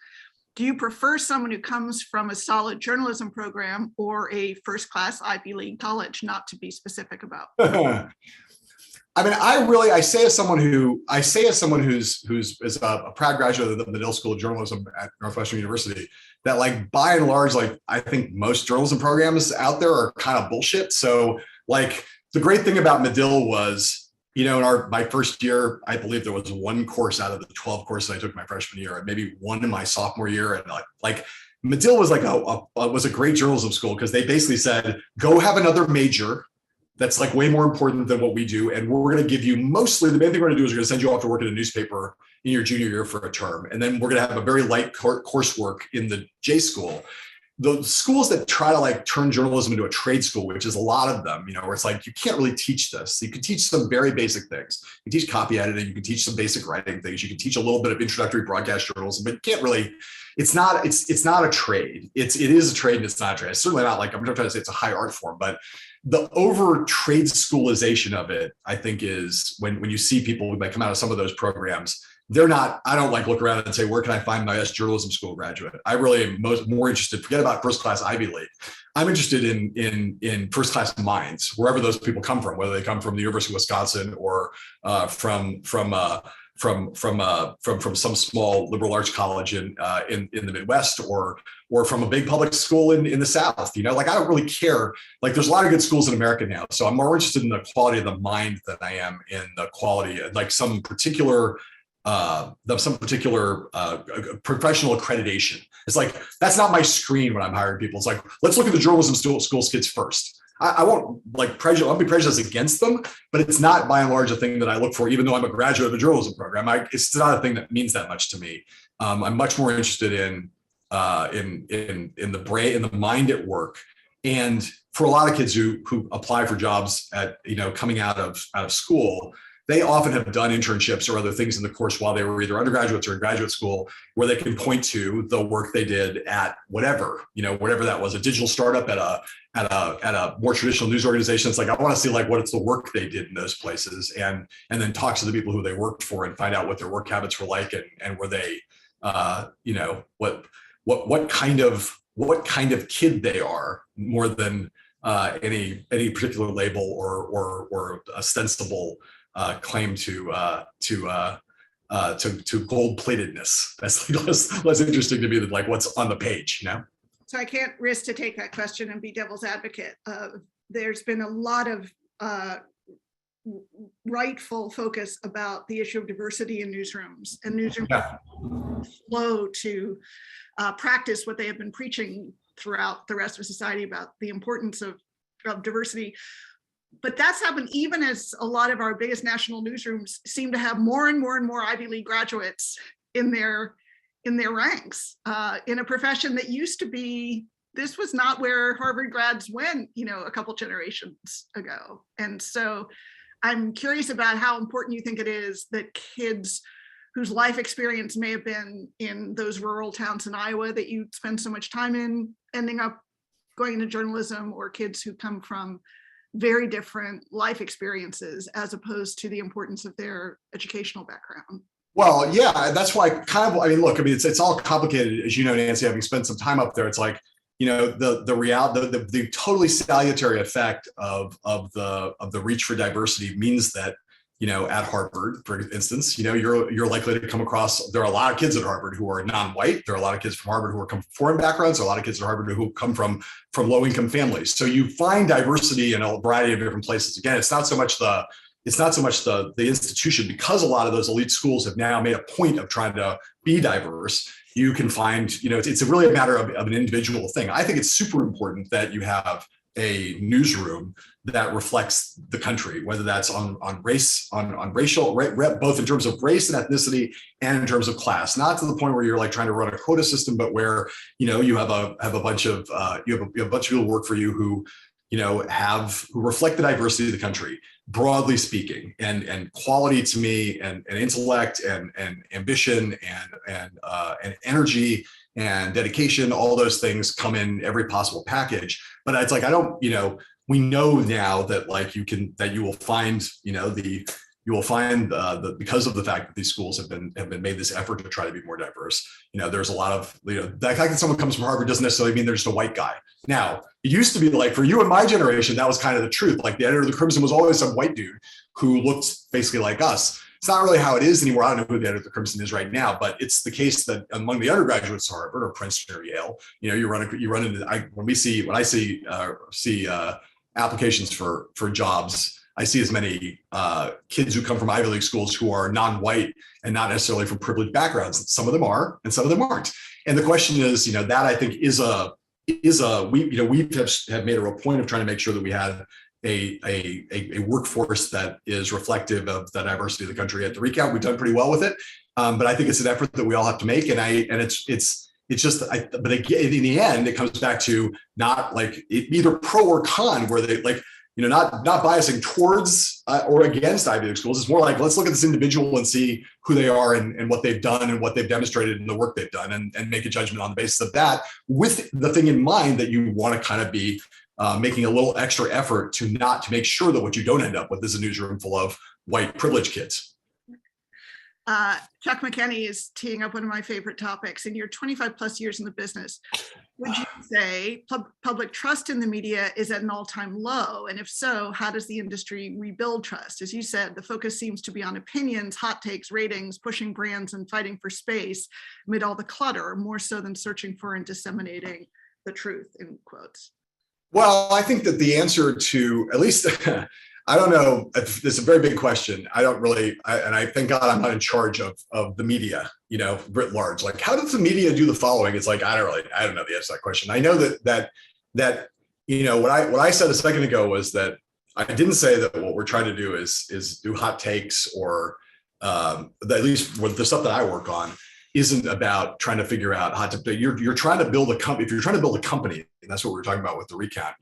S1: do you prefer someone who comes from a solid journalism program or a first-class Ivy League college, not to be specific about?
S2: I mean, I say as someone who's is a proud graduate of the Medill School of Journalism at Northwestern University, that like by and large, like I think most journalism programs out there are kind of bullshit. So like the great thing about Medill was, you know, in my first year, I believe there was one course out of the 12 courses I took my freshman year, and maybe one in my sophomore year, and like Medill was like a great journalism school because they basically said, go have another major that's like way more important than what we do. And we're going to give you mostly, the main thing we're going to do is we're going to send you off to work in a newspaper in your junior year for a term. And then we're going to have a very light coursework in the J school. The schools that try to like turn journalism into a trade school, which is a lot of them, you know, where it's like, you can't really teach this. You can teach some very basic things. You can teach copy editing, you can teach some basic writing things. You can teach a little bit of introductory broadcast journalism, but you can't really, it's not a trade. It is a trade and it's not a trade. It's certainly not like, I'm not trying to say it's a high art form, but the over trade schoolization of it, I think, is when you see people that come out of some of those programs, they're not, I don't like look around and say, where can I find my best journalism school graduate? I really am more interested, forget about first class Ivy League. I'm interested in first class minds, wherever those people come from, whether they come from the University of Wisconsin or from some small liberal arts college in the Midwest, or from a big public school in the South. You know, like I don't really care. Like there's a lot of good schools in America now, so I'm more interested in the quality of the mind than I am in the quality, like some particular professional accreditation. It's like, that's not my screen when I'm hiring people. It's like, let's look at the journalism school kids first. I won't like prejudice, I'll be prejudiced against them, but it's not by and large a thing that I look for, even though I'm a graduate of a journalism program. It's not a thing that means that much to me. I'm much more interested in the brain, in the mind at work. And for a lot of kids who apply for jobs at, you know, coming out of school, they often have done internships or other things in the course while they were either undergraduates or in graduate school, where they can point to the work they did at whatever, you know, whatever that was, a digital startup at a more traditional news organization. It's like, I want to see like what it's the work they did in those places, and then talk to the people who they worked for and find out what their work habits were like, and were they, you know, what kind of kid they are, more than any particular label or ostensible claim to gold-platedness. That's less interesting to me than like what's on the page, you know?
S1: So I can't risk to take that question and be devil's advocate. There's been a lot of rightful focus about the issue of diversity in newsrooms, and newsrooms are slow to practice what they have been preaching throughout the rest of society about the importance of diversity. But that's happened even as a lot of our biggest national newsrooms seem to have more and more and more Ivy League graduates in their ranks, in a profession that used to be, this was not where Harvard grads went, you know, a couple generations ago. And so I'm curious about how important you think it is that kids whose life experience may have been in those rural towns in Iowa that you spend so much time in, ending up going into journalism, or kids who come from very different life experiences, as opposed to the importance of their educational background.
S2: Well, yeah, that's why look, it's all complicated, as you know, Nancy, having spent some time up there. It's like, you know, the totally salutary effect of the reach for diversity means that, you know, at Harvard, for instance, you know, you're likely to come across, there are a lot of kids at Harvard who are non-white. There are a lot of kids from Harvard who are from foreign backgrounds. There are a lot of kids at Harvard who come from low-income families. So you find diversity in a variety of different places. Again, it's not so much the institution, because a lot of those elite schools have now made a point of trying to be diverse. You can find, you know, it's really a matter of an individual thing. I think it's super important that you have a newsroom that reflects the country, whether that's on race, on racial, both in terms of race and ethnicity and in terms of class. Not to the point where you're like trying to run a quota system, but where, you know, you have a bunch of people work for you who, you know, who reflect the diversity of the country, broadly speaking, and quality to me, and intellect, and ambition, and energy, and dedication. All those things come in every possible package. But it's like, I don't, you know, we know now that like you will find, you know, the you will find that because of the fact that these schools have been made this effort to try to be more diverse, there's a lot of, the fact that someone comes from Harvard doesn't necessarily mean they're just a white guy. Now, it used to be like for you and my generation, that was kind of the truth. Like the editor of the Crimson was always some white dude who looked basically like us. It's not really how it is anymore. I don't know who the editor of the Crimson is right now, but it's the case that among the undergraduates at Harvard or Princeton or Yale, you run into, when I see applications for jobs, I see as many kids who come from Ivy League schools who are non-white and not necessarily from privileged backgrounds. Some of them are, and some of them aren't. And the question is, that I think we have made a real point of trying to make sure that we have a workforce that is reflective of the diversity of the country. At the recount, we've done pretty well with it, but I think it's an effort that we all have to make. But again, in the end, it comes back to not like either pro or con, where they like, not biasing towards or against Ivy League schools. It's more like, let's look at this individual and see who they are and what they've done and what they've demonstrated in the work they've done, and make a judgment on the basis of that, with the thing in mind that you want to kind of be making a little extra effort to make sure that what you don't end up with is a newsroom full of white privileged kids.
S1: Chuck McKenney is teeing up one of my favorite topics. In your 25 plus years in the business, would you say public trust in the media is at an all-time low? And if so, how does the industry rebuild trust? As you said, the focus seems to be on opinions, hot takes, ratings, pushing brands, and fighting for space amid all the clutter, more so than searching for and disseminating the truth, in quotes.
S2: Well, I think that the answer to, at least, I don't know, it's a very big question. I don't really, and I thank God I'm not in charge of the media, writ large. Like, how does the media do the following? It's like, I don't know the answer to that question. I know that what I said a second ago was that I didn't say that what we're trying to do is do hot takes or at least with the stuff that I work on isn't about trying to figure out how to, you're trying to build a company. If you're trying to build a company, and that's what we're talking about with the recount,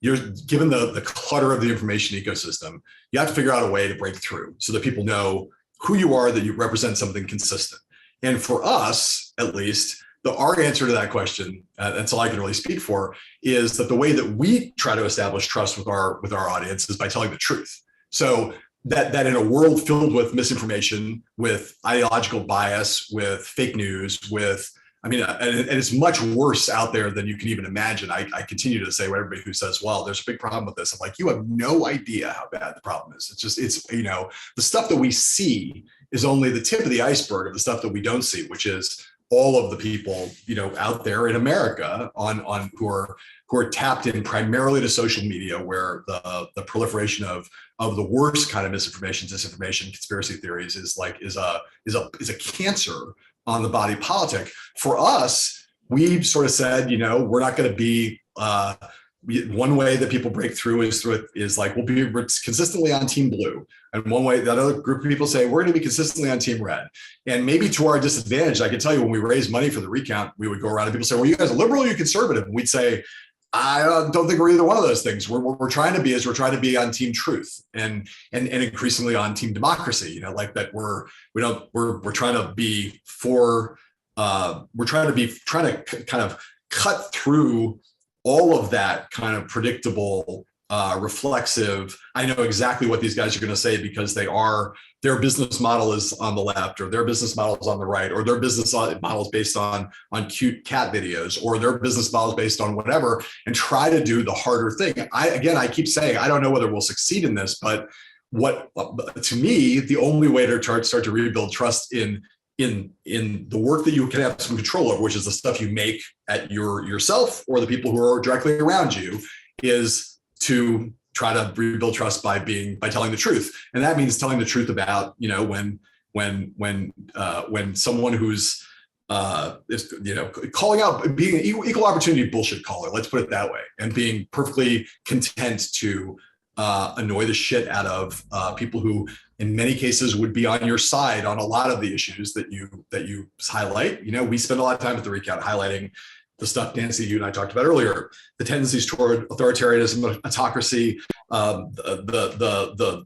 S2: you're given the clutter of the information ecosystem, you have to figure out a way to break through so that people know who you are, that you represent something consistent. And for us, at least, our answer to that question, that's all I can really speak for, is that the way that we try to establish trust with our audience is by telling the truth. So that in a world filled with misinformation, with ideological bias, with fake news, and it's much worse out there than you can even imagine. I continue to say, what everybody who says, well, there's a big problem with this, I'm like, you have no idea how bad the problem is. It's the stuff that we see is only the tip of the iceberg of the stuff that we don't see, which is all of the people, out there in America who are tapped in primarily to social media, where the proliferation of the worst kind of misinformation, disinformation, conspiracy theories is a cancer on the body politic. For us, we sort of said, we're not going to be one way that people break through is like we're consistently on team blue, and one way that other group of people say we're going to be consistently on team red. And maybe to our disadvantage, I can tell you, when we raised money for the recount, we would go around and people say, well, you guys are liberal or you conservative? And we'd say, I don't think we're either one of those things. What we're trying to be on team truth and increasingly on team democracy. Like that we're trying to be trying to kind of cut through all of that kind of predictable, reflexive, I know exactly what these guys are going to say because their business model is on the left, or their business model is on the right, or their business model is based on cute cat videos, or their business model is based on whatever, and try to do the harder thing. I keep saying, I don't know whether we'll succeed in this, but to me, the only way to start to rebuild trust in the work that you can have some control over, which is the stuff you make at yourself or the people who are directly around you, is to try to rebuild trust by telling the truth. And that means telling the truth about, when someone who's calling out, being an equal opportunity bullshit caller, let's put it that way, and being perfectly content to annoy the shit out of people who in many cases would be on your side on a lot of the issues that you highlight. We spend a lot of time at the recount highlighting the stuff, Nancy, you and I talked about earlier, the tendencies toward authoritarianism, autocracy, the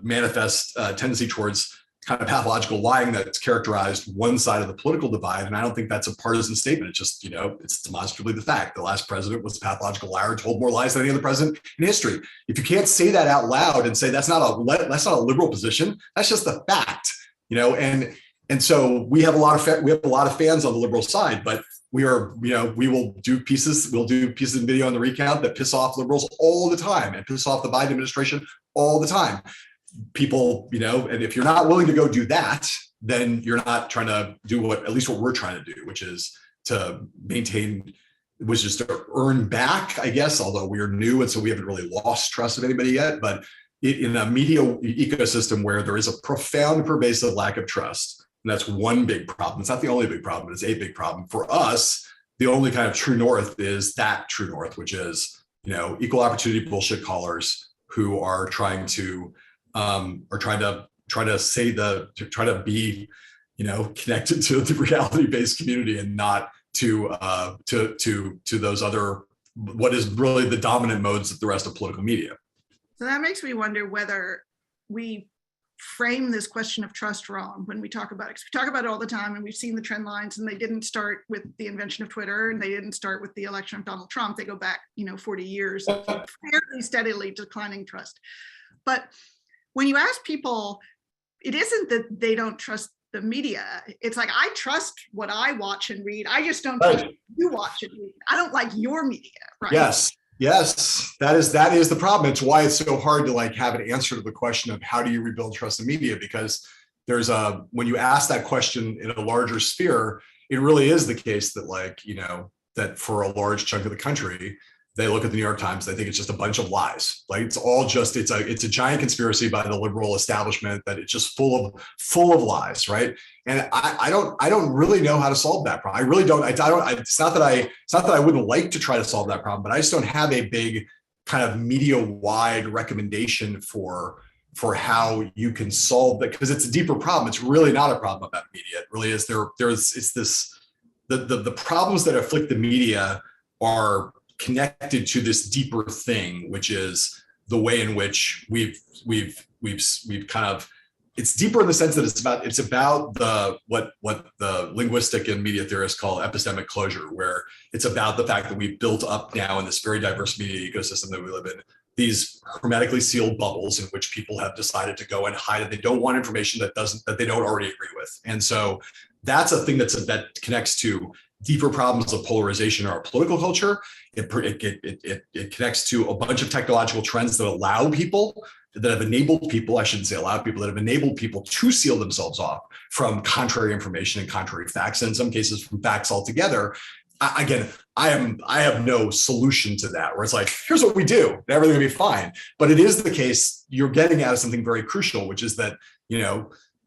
S2: manifest tendency towards kind of pathological lying that's characterized one side of the political divide. And I don't think that's a partisan statement. It's just, it's demonstrably the fact. The last president was a pathological liar, told more lies than any other president in history. If you can't say that out loud and say that's not a liberal position, that's just the fact, and so we have a lot of fans on the liberal side, but we'll do pieces in video on the recount that piss off liberals all the time and piss off the Biden administration all the time. People, and if you're not willing to go do that, then you're not trying to do at least what we're trying to do, which is to earn back, I guess, although we're new and so we haven't really lost trust of anybody yet, but in a media ecosystem where there is a profound, pervasive lack of trust, and that's one big problem. It's not the only big problem, but it's a big problem. For us, the only kind of true north is that true north, which is, equal opportunity bullshit callers who are trying to be, connected to the reality-based community and not to those other, what is really the dominant modes of the rest of political media.
S1: So that makes me wonder whether we frame this question of trust wrong when we talk about it. 'Cause we talk about it all the time, and we've seen the trend lines, and they didn't start with the invention of Twitter, and they didn't start with the election of Donald Trump. They go back, 40 years of fairly steadily declining trust. But when you ask people, it isn't that they don't trust the media. It's like, I trust what I watch and read. I just don't trust what you watch and read. I don't like your media, right?
S2: Yes, that is the problem. It's why it's so hard to have an answer to the question of how do you rebuild trust in media, because when you ask that question in a larger sphere, it really is the case that that for a large chunk of the country, they look at the New York Times, they think it's just a bunch of lies. It's a giant conspiracy by the liberal establishment that it's just full of lies, right? And I don't really know how to solve that problem. I really don't. It's not that I wouldn't like to try to solve that problem, but I just don't have a big kind of media-wide recommendation for how you can solve that, because it's a deeper problem. It's really not a problem about media. It really is. The problems that afflict the media are connected to this deeper thing, which is the way in which we've kind of, it's deeper in the sense that it's about what the linguistic and media theorists call epistemic closure, where it's about the fact that we've built up now in this very diverse media ecosystem that we live in, these hermetically sealed bubbles in which people have decided to go and hide it. They don't want information that they don't already agree with. And so that's a thing that connects to deeper problems of polarization in our political culture. It connects to a bunch of technological trends that have enabled people, I shouldn't say allowed people, that have enabled people to seal themselves off from contrary information and contrary facts, and in some cases from facts altogether. Again, I have no solution to that, where it's like, here's what we do, and everything will be fine. But it is the case, you're getting at something very crucial, which is that,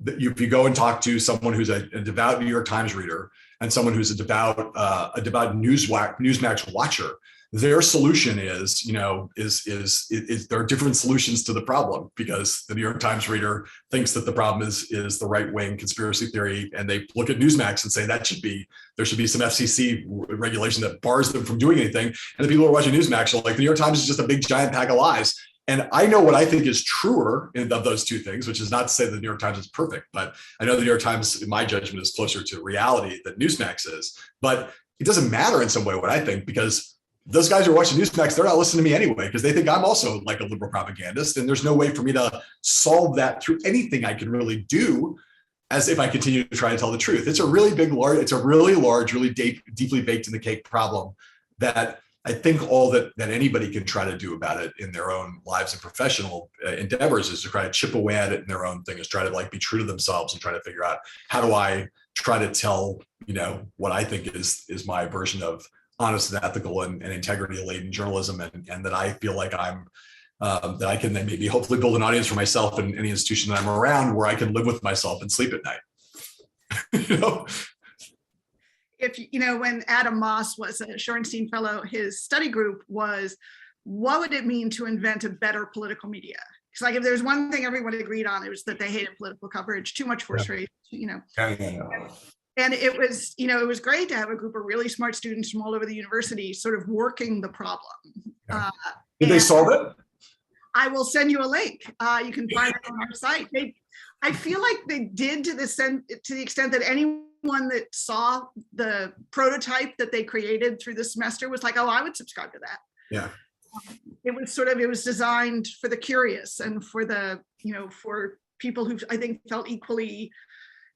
S2: if you go and talk to someone who's a devout New York Times reader and someone who's a devout Newsmax watcher, their solution is there are different solutions to the problem, because the New York Times reader thinks that the problem is the right-wing conspiracy theory, and they look at Newsmax and say there should be some FCC regulation that bars them from doing anything. And the people who are watching Newsmax are like, the New York Times is just a big giant pack of lies. And I know what I think is truer of those two things, which is not to say the New York Times is perfect, but I know the New York Times, in my judgment, is closer to reality than Newsmax is. But it doesn't matter in some way what I think, because those guys who are watching Newsmax, they're not listening to me anyway, because they think I'm also like a liberal propagandist. And there's no way for me to solve that through anything I can really do, as if I continue to try and tell the truth. It's a really large, really deeply baked in the cake problem that I think all that anybody can try to do about it in their own lives and professional endeavors is to try to chip away at it in their own thing, is try to be true to themselves and try to figure out, how do I try to tell, what I think is my version of honest and ethical and integrity-laden journalism, and that I feel like that I can then maybe hopefully build an audience for myself in any institution that I'm around, where I can live with myself and sleep at night.
S1: When Adam Moss was a Shorenstein fellow, his study group was, what would it mean to invent a better political media? Because if there's one thing everyone agreed on, it was that they hated political coverage, too much horse race, And it was great to have a group of really smart students from all over the university sort of working the problem.
S2: Did they solve it?
S1: I will send you a link. You can find it on our site. I feel like they did to the extent that anyone that saw the prototype that they created through the semester was like, oh, I would subscribe to that.
S2: Yeah.
S1: It was designed for the curious and for the, for people who I think felt equally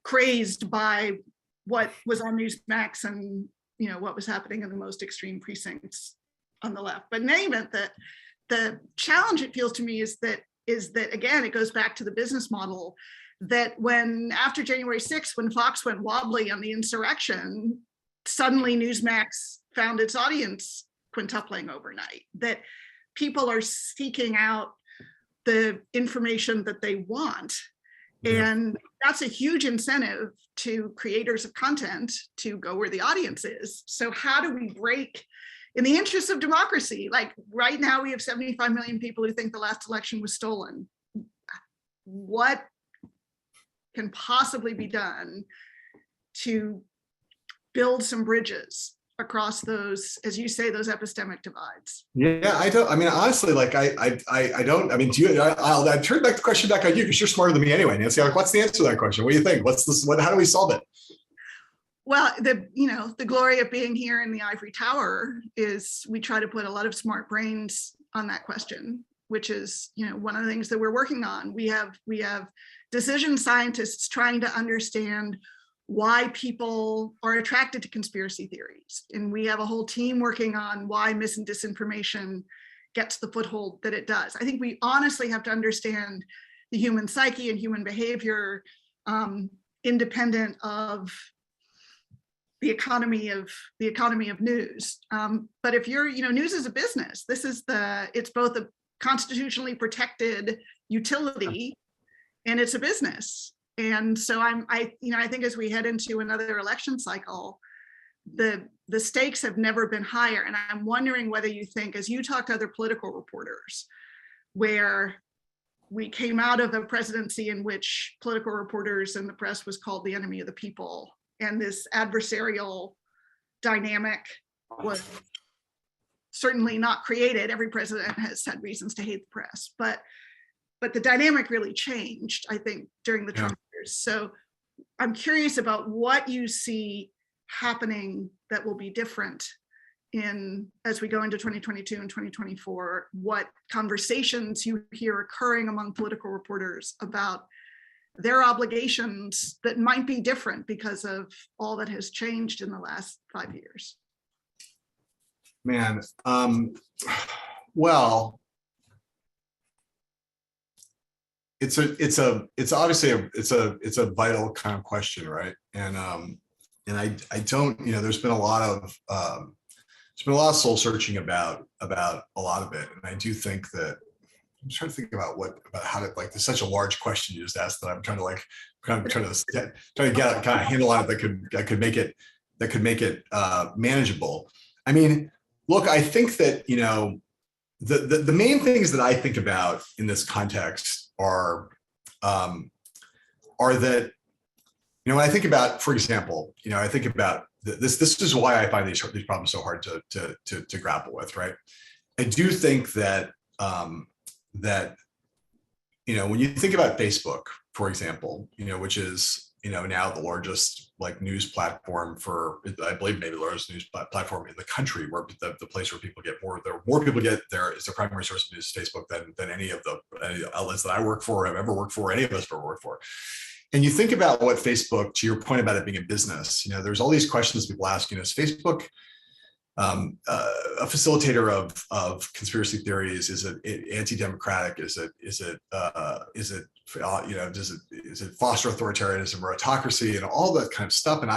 S1: crazed by what was on Newsmax and, what was happening in the most extreme precincts on the left. But in any event, the challenge, it feels to me, is that again, it goes back to the business model, that after January 6th, when Fox went wobbly on the insurrection, suddenly Newsmax found its audience quintupling overnight, that people are seeking out the information that they want.
S2: Yeah.
S1: And that's a huge incentive to creators of content to go where the audience is. So how do we break, in the interest of democracy, like right now we have 75 million people who think the last election was stolen. What can possibly be done to build some bridges across those, as you say, those epistemic divides?
S2: Yeah, honestly, like I don't, do you, I'll turn the question back on you because you're smarter than me anyway, Nancy. Like, what's the answer to that question? What do you think? How do we solve it?
S1: Well, the glory of being here in the ivory tower is we try to put a lot of smart brains on that question, which is, one of the things that we're working on. We have decision scientists trying to understand why people are attracted to conspiracy theories. And we have a whole team working on why mis and disinformation gets the foothold that it does. I think we honestly have to understand the human psyche and human behavior, independent of the economy of news. But if you're, news is a business. It's both a constitutionally protected utility and it's a business. And so I think as we head into another election cycle, the stakes have never been higher. And I'm wondering whether you think, as you talk to other political reporters, where we came out of a presidency in which political reporters and the press was called the enemy of the people, and this adversarial dynamic was certainly not created. Every president has had reasons to hate the press, but the dynamic really changed, I think, during the Trump years. So I'm curious about what you see happening that will be different as we go into 2022 and 2024, what conversations you hear occurring among political reporters about their obligations that might be different because of all that has changed in the last 5 years.
S2: Man, well, it's obviously a vital kind of question, right? And I don't, there's been a lot of soul searching about a lot of it, and I do think that I'm trying to think about how to, like, there's such a large question you just asked that I'm trying to get a kind of handle on it that could make it manageable. I mean, look, I think that the main things that I think about in this context are that when I think about, for example, I think about this is why I find these problems so hard to grapple with, right? I do think that when you think about Facebook, for example, which is now the largest news platform for, I believe, maybe the largest news platform in the country, where the place where people get more people get there is their primary source of news, Facebook, than any of the outlets that I work for, have ever worked for, any of us ever worked for. And you think about what Facebook, to your point about it being a business, there's all these questions people ask, is Facebook a facilitator of conspiracy theories? Is it anti-democratic? Does it foster authoritarianism or autocracy and all that kind of stuff? And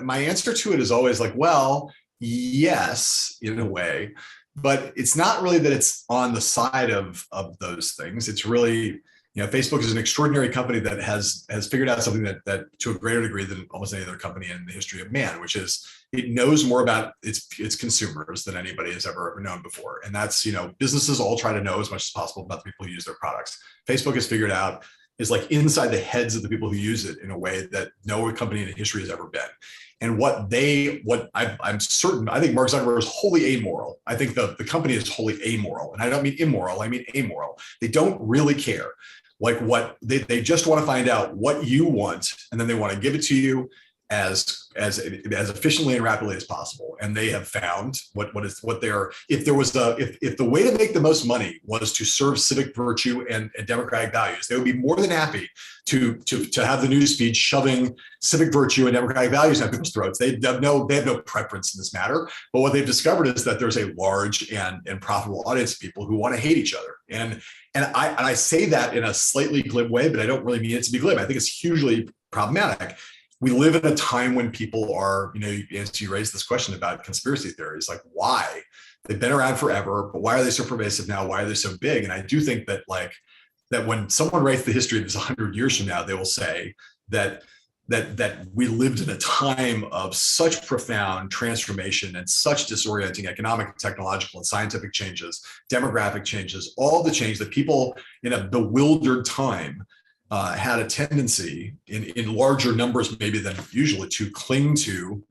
S2: my answer to it is always like, well, yes, in a way, but it's not really that it's on the side of those things. It's really, Facebook is an extraordinary company that has figured out something that to a greater degree than almost any other company in the history of man, which is it knows more about its consumers than anybody has ever known before. And that's, businesses all try to know as much as possible about the people who use their products. Facebook has figured out is like inside the heads of the people who use it in a way that no company in history has ever been. And I'm certain, I think Mark Zuckerberg is wholly amoral. I think the company is wholly amoral. And I don't mean immoral, I mean amoral. They don't really care like what they just want to find out what you want, and then they want to give it to you as efficiently and rapidly as possible. And they have found if the way to make the most money was to serve civic virtue and democratic values, they would be more than happy to have the newsfeed shoving civic virtue and democratic values down people's throats. They have no preference in this matter. But what they've discovered is that there's a large and profitable audience of people who want to hate each other. And I say that in a slightly glib way, but I don't really mean it to be glib. I think it's hugely problematic. We live in a time when people are, as you raised this question about conspiracy theories, like why? They've been around forever, but why are they so pervasive now? Why are they so big? And I do think that that when someone writes the history of this 100 years from now, they will say that we lived in a time of such profound transformation and such disorienting economic, technological, and scientific changes, demographic changes, all the change that people in a bewildered time had a tendency in larger numbers maybe than usually to cling to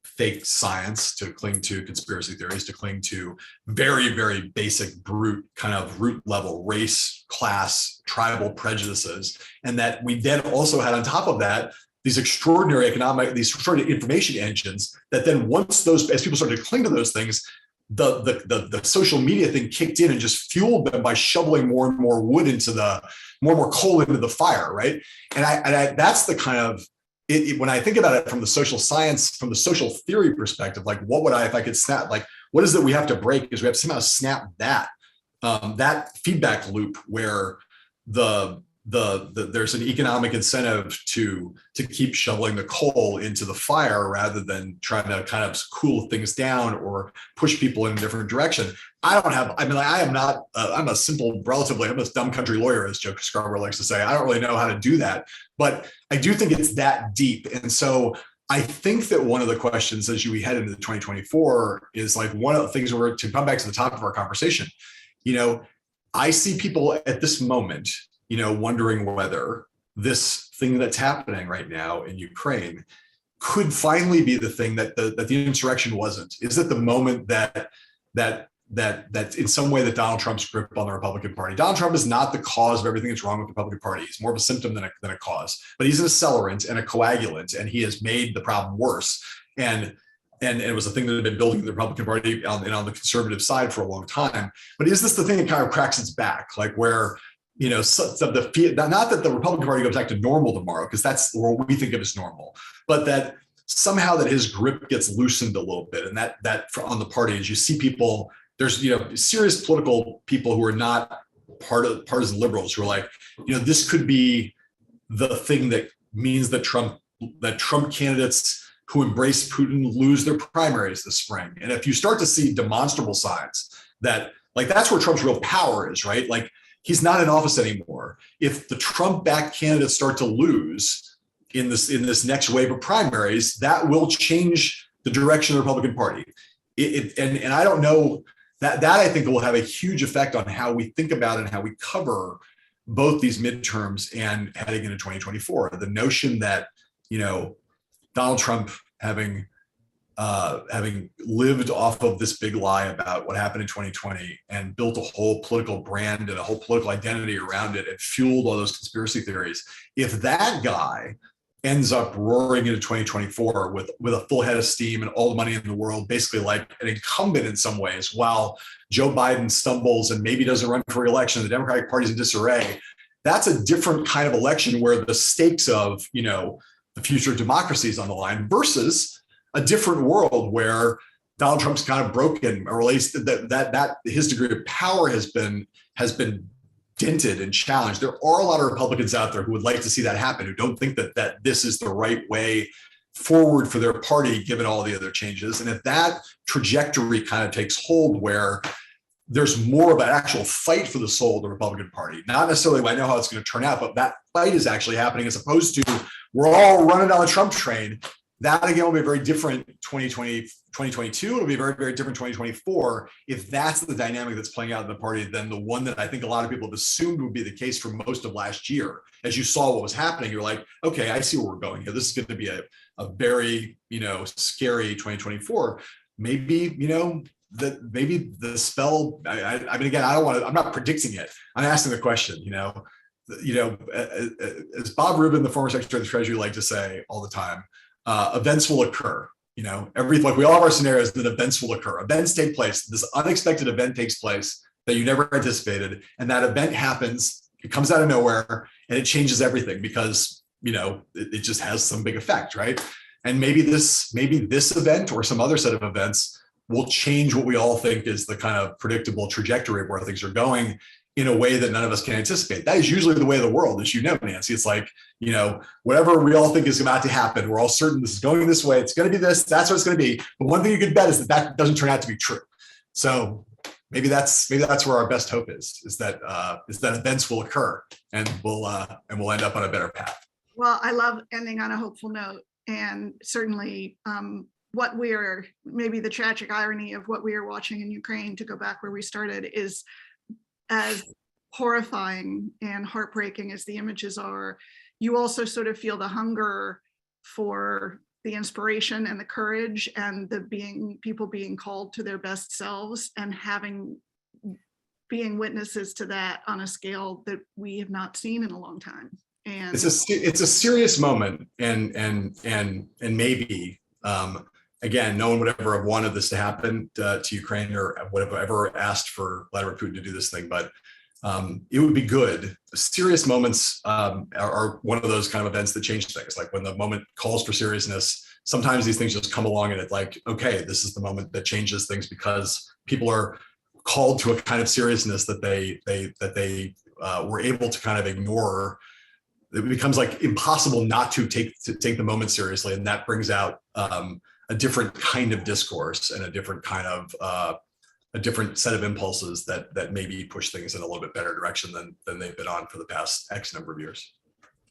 S2: fake science, to cling to conspiracy theories, to cling to very, very basic, brute kind of root level race, class, tribal prejudices. And that we then also had on top of that, these extraordinary information engines that then once as people started to cling to those things, the social media thing kicked in and just fueled them by shoveling more and more wood into more and more coal into the fire, right? And I that's the kind of when I think about it from the social science, from the social theory perspective, like what would if I could snap, like what is it we have to break? Is we have to somehow snap that feedback loop where there's an economic incentive to keep shoveling the coal into the fire rather than trying to kind of cool things down or push people in a different direction. I'm a simple, I'm a dumb country lawyer, as Joe Scarborough likes to say. I don't really know how to do that, but I do think it's that deep. And so I think that one of the questions as we head into 2024 is like one of the things where to come back to the top of our conversation, I see people at this moment, wondering whether this thing that's happening right now in Ukraine could finally be the thing that the insurrection wasn't. Is it the moment that in some way that Donald Trump's grip on the Republican Party? Donald Trump is not the cause of everything that's wrong with the Republican Party. He's more of a symptom than a cause. But he's an accelerant and a coagulant, and he has made the problem worse. And it was a thing that had been building the Republican Party on the conservative side for a long time. But is this the thing that kind of cracks its back, like where not that the Republican Party goes back to normal tomorrow, because that's what we think of as normal, but that somehow that his grip gets loosened a little bit, and that on the party, as you see people, there's serious political people who are not partisan liberals who are like, this could be the thing that means that Trump candidates who embrace Putin lose their primaries this spring. And if you start to see demonstrable signs that, like, that's where Trump's real power is, right? Like, he's not in office anymore. If the Trump-backed candidates start to lose in this next wave of primaries, that will change the direction of the Republican Party. And I don't know that I think will have a huge effect on how we think about it and how we cover both these midterms and heading into 2024. The notion that Donald Trump having lived off of this big lie about what happened in 2020 and built a whole political brand and a whole political identity around it and fueled all those conspiracy theories. If that guy ends up roaring into 2024 with a full head of steam and all the money in the world, basically like an incumbent in some ways, while Joe Biden stumbles and maybe doesn't run for re-election, the Democratic Party's in disarray, that's a different kind of election where the stakes of, the future of democracy is on the line versus a different world where Donald Trump's kind of broken, or at least that his degree of power has been dented and challenged. There are a lot of Republicans out there who would like to see that happen, who don't think that this is the right way forward for their party, given all the other changes. And if that trajectory kind of takes hold where there's more of an actual fight for the soul of the Republican Party, not necessarily I know how it's going to turn out, but that fight is actually happening as opposed to we're all running down the Trump train. That again will be a very different 2022. It'll be very, very different 2024 if that's the dynamic that's playing out in the party than the one that I think a lot of people have assumed would be the case for most of last year. As you saw what was happening, you're like, okay, I see where we're going here. This is going to be a very, scary 2024. Maybe, that maybe the spell, I mean, again, I'm not predicting it. I'm asking the question, as Bob Rubin, the former Secretary of the Treasury, like to say all the time, events will occur. Like we all have our scenarios that events will occur. Events take place. This unexpected event takes place that you never anticipated. And that event happens, it comes out of nowhere and it changes everything because, it just has some big effect, right? And maybe this event or some other set of events will change what we all think is the kind of predictable trajectory of where things are going in a way that none of us can anticipate. That is usually the way of the world, as you know, Nancy. It's like, whatever we all think is about to happen, we're all certain this is going this way. It's going to be this, that's what it's going to be. But one thing you can bet is that doesn't turn out to be true. So maybe that's where our best hope is that events will occur and we'll end up on a better path.
S1: Well, I love ending on a hopeful note, and certainly maybe the tragic irony of what we are watching in Ukraine, to go back where we started, is as horrifying and heartbreaking as the images are, you also sort of feel the hunger for the inspiration and the courage and people being called to their best selves and being witnesses to that on a scale that we have not seen in a long time. And
S2: it's a serious moment, and maybe again, no one would ever have wanted this to happen to Ukraine or would have ever asked for Vladimir Putin to do this thing, but it would be good. Serious moments are one of those kind of events that change things. Like when the moment calls for seriousness, sometimes these things just come along and it's like, okay, this is the moment that changes things because people are called to a kind of seriousness that they were able to kind of ignore. It becomes like impossible not to take the moment seriously, and that brings out a different kind of discourse and a different kind of a different set of impulses that maybe push things in a little bit better direction than they've been on for the past X number of years.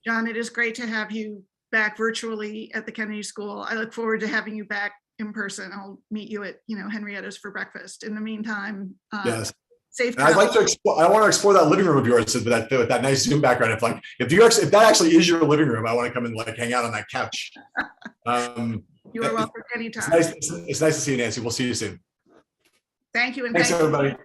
S1: John, it is great to have you back virtually at the Kennedy School. I look forward to having you back in person. I'll meet you at Henrietta's for breakfast. In the meantime,
S2: yes.
S1: Safe.
S2: I'd like to explore. I want to explore that living room of yours with that nice Zoom background. If that actually is your living room, I want to come and hang out on that couch.
S1: You are welcome anytime.
S2: It's nice to see you, Nancy. We'll see you soon.
S1: Thank you. And
S2: thanks everybody.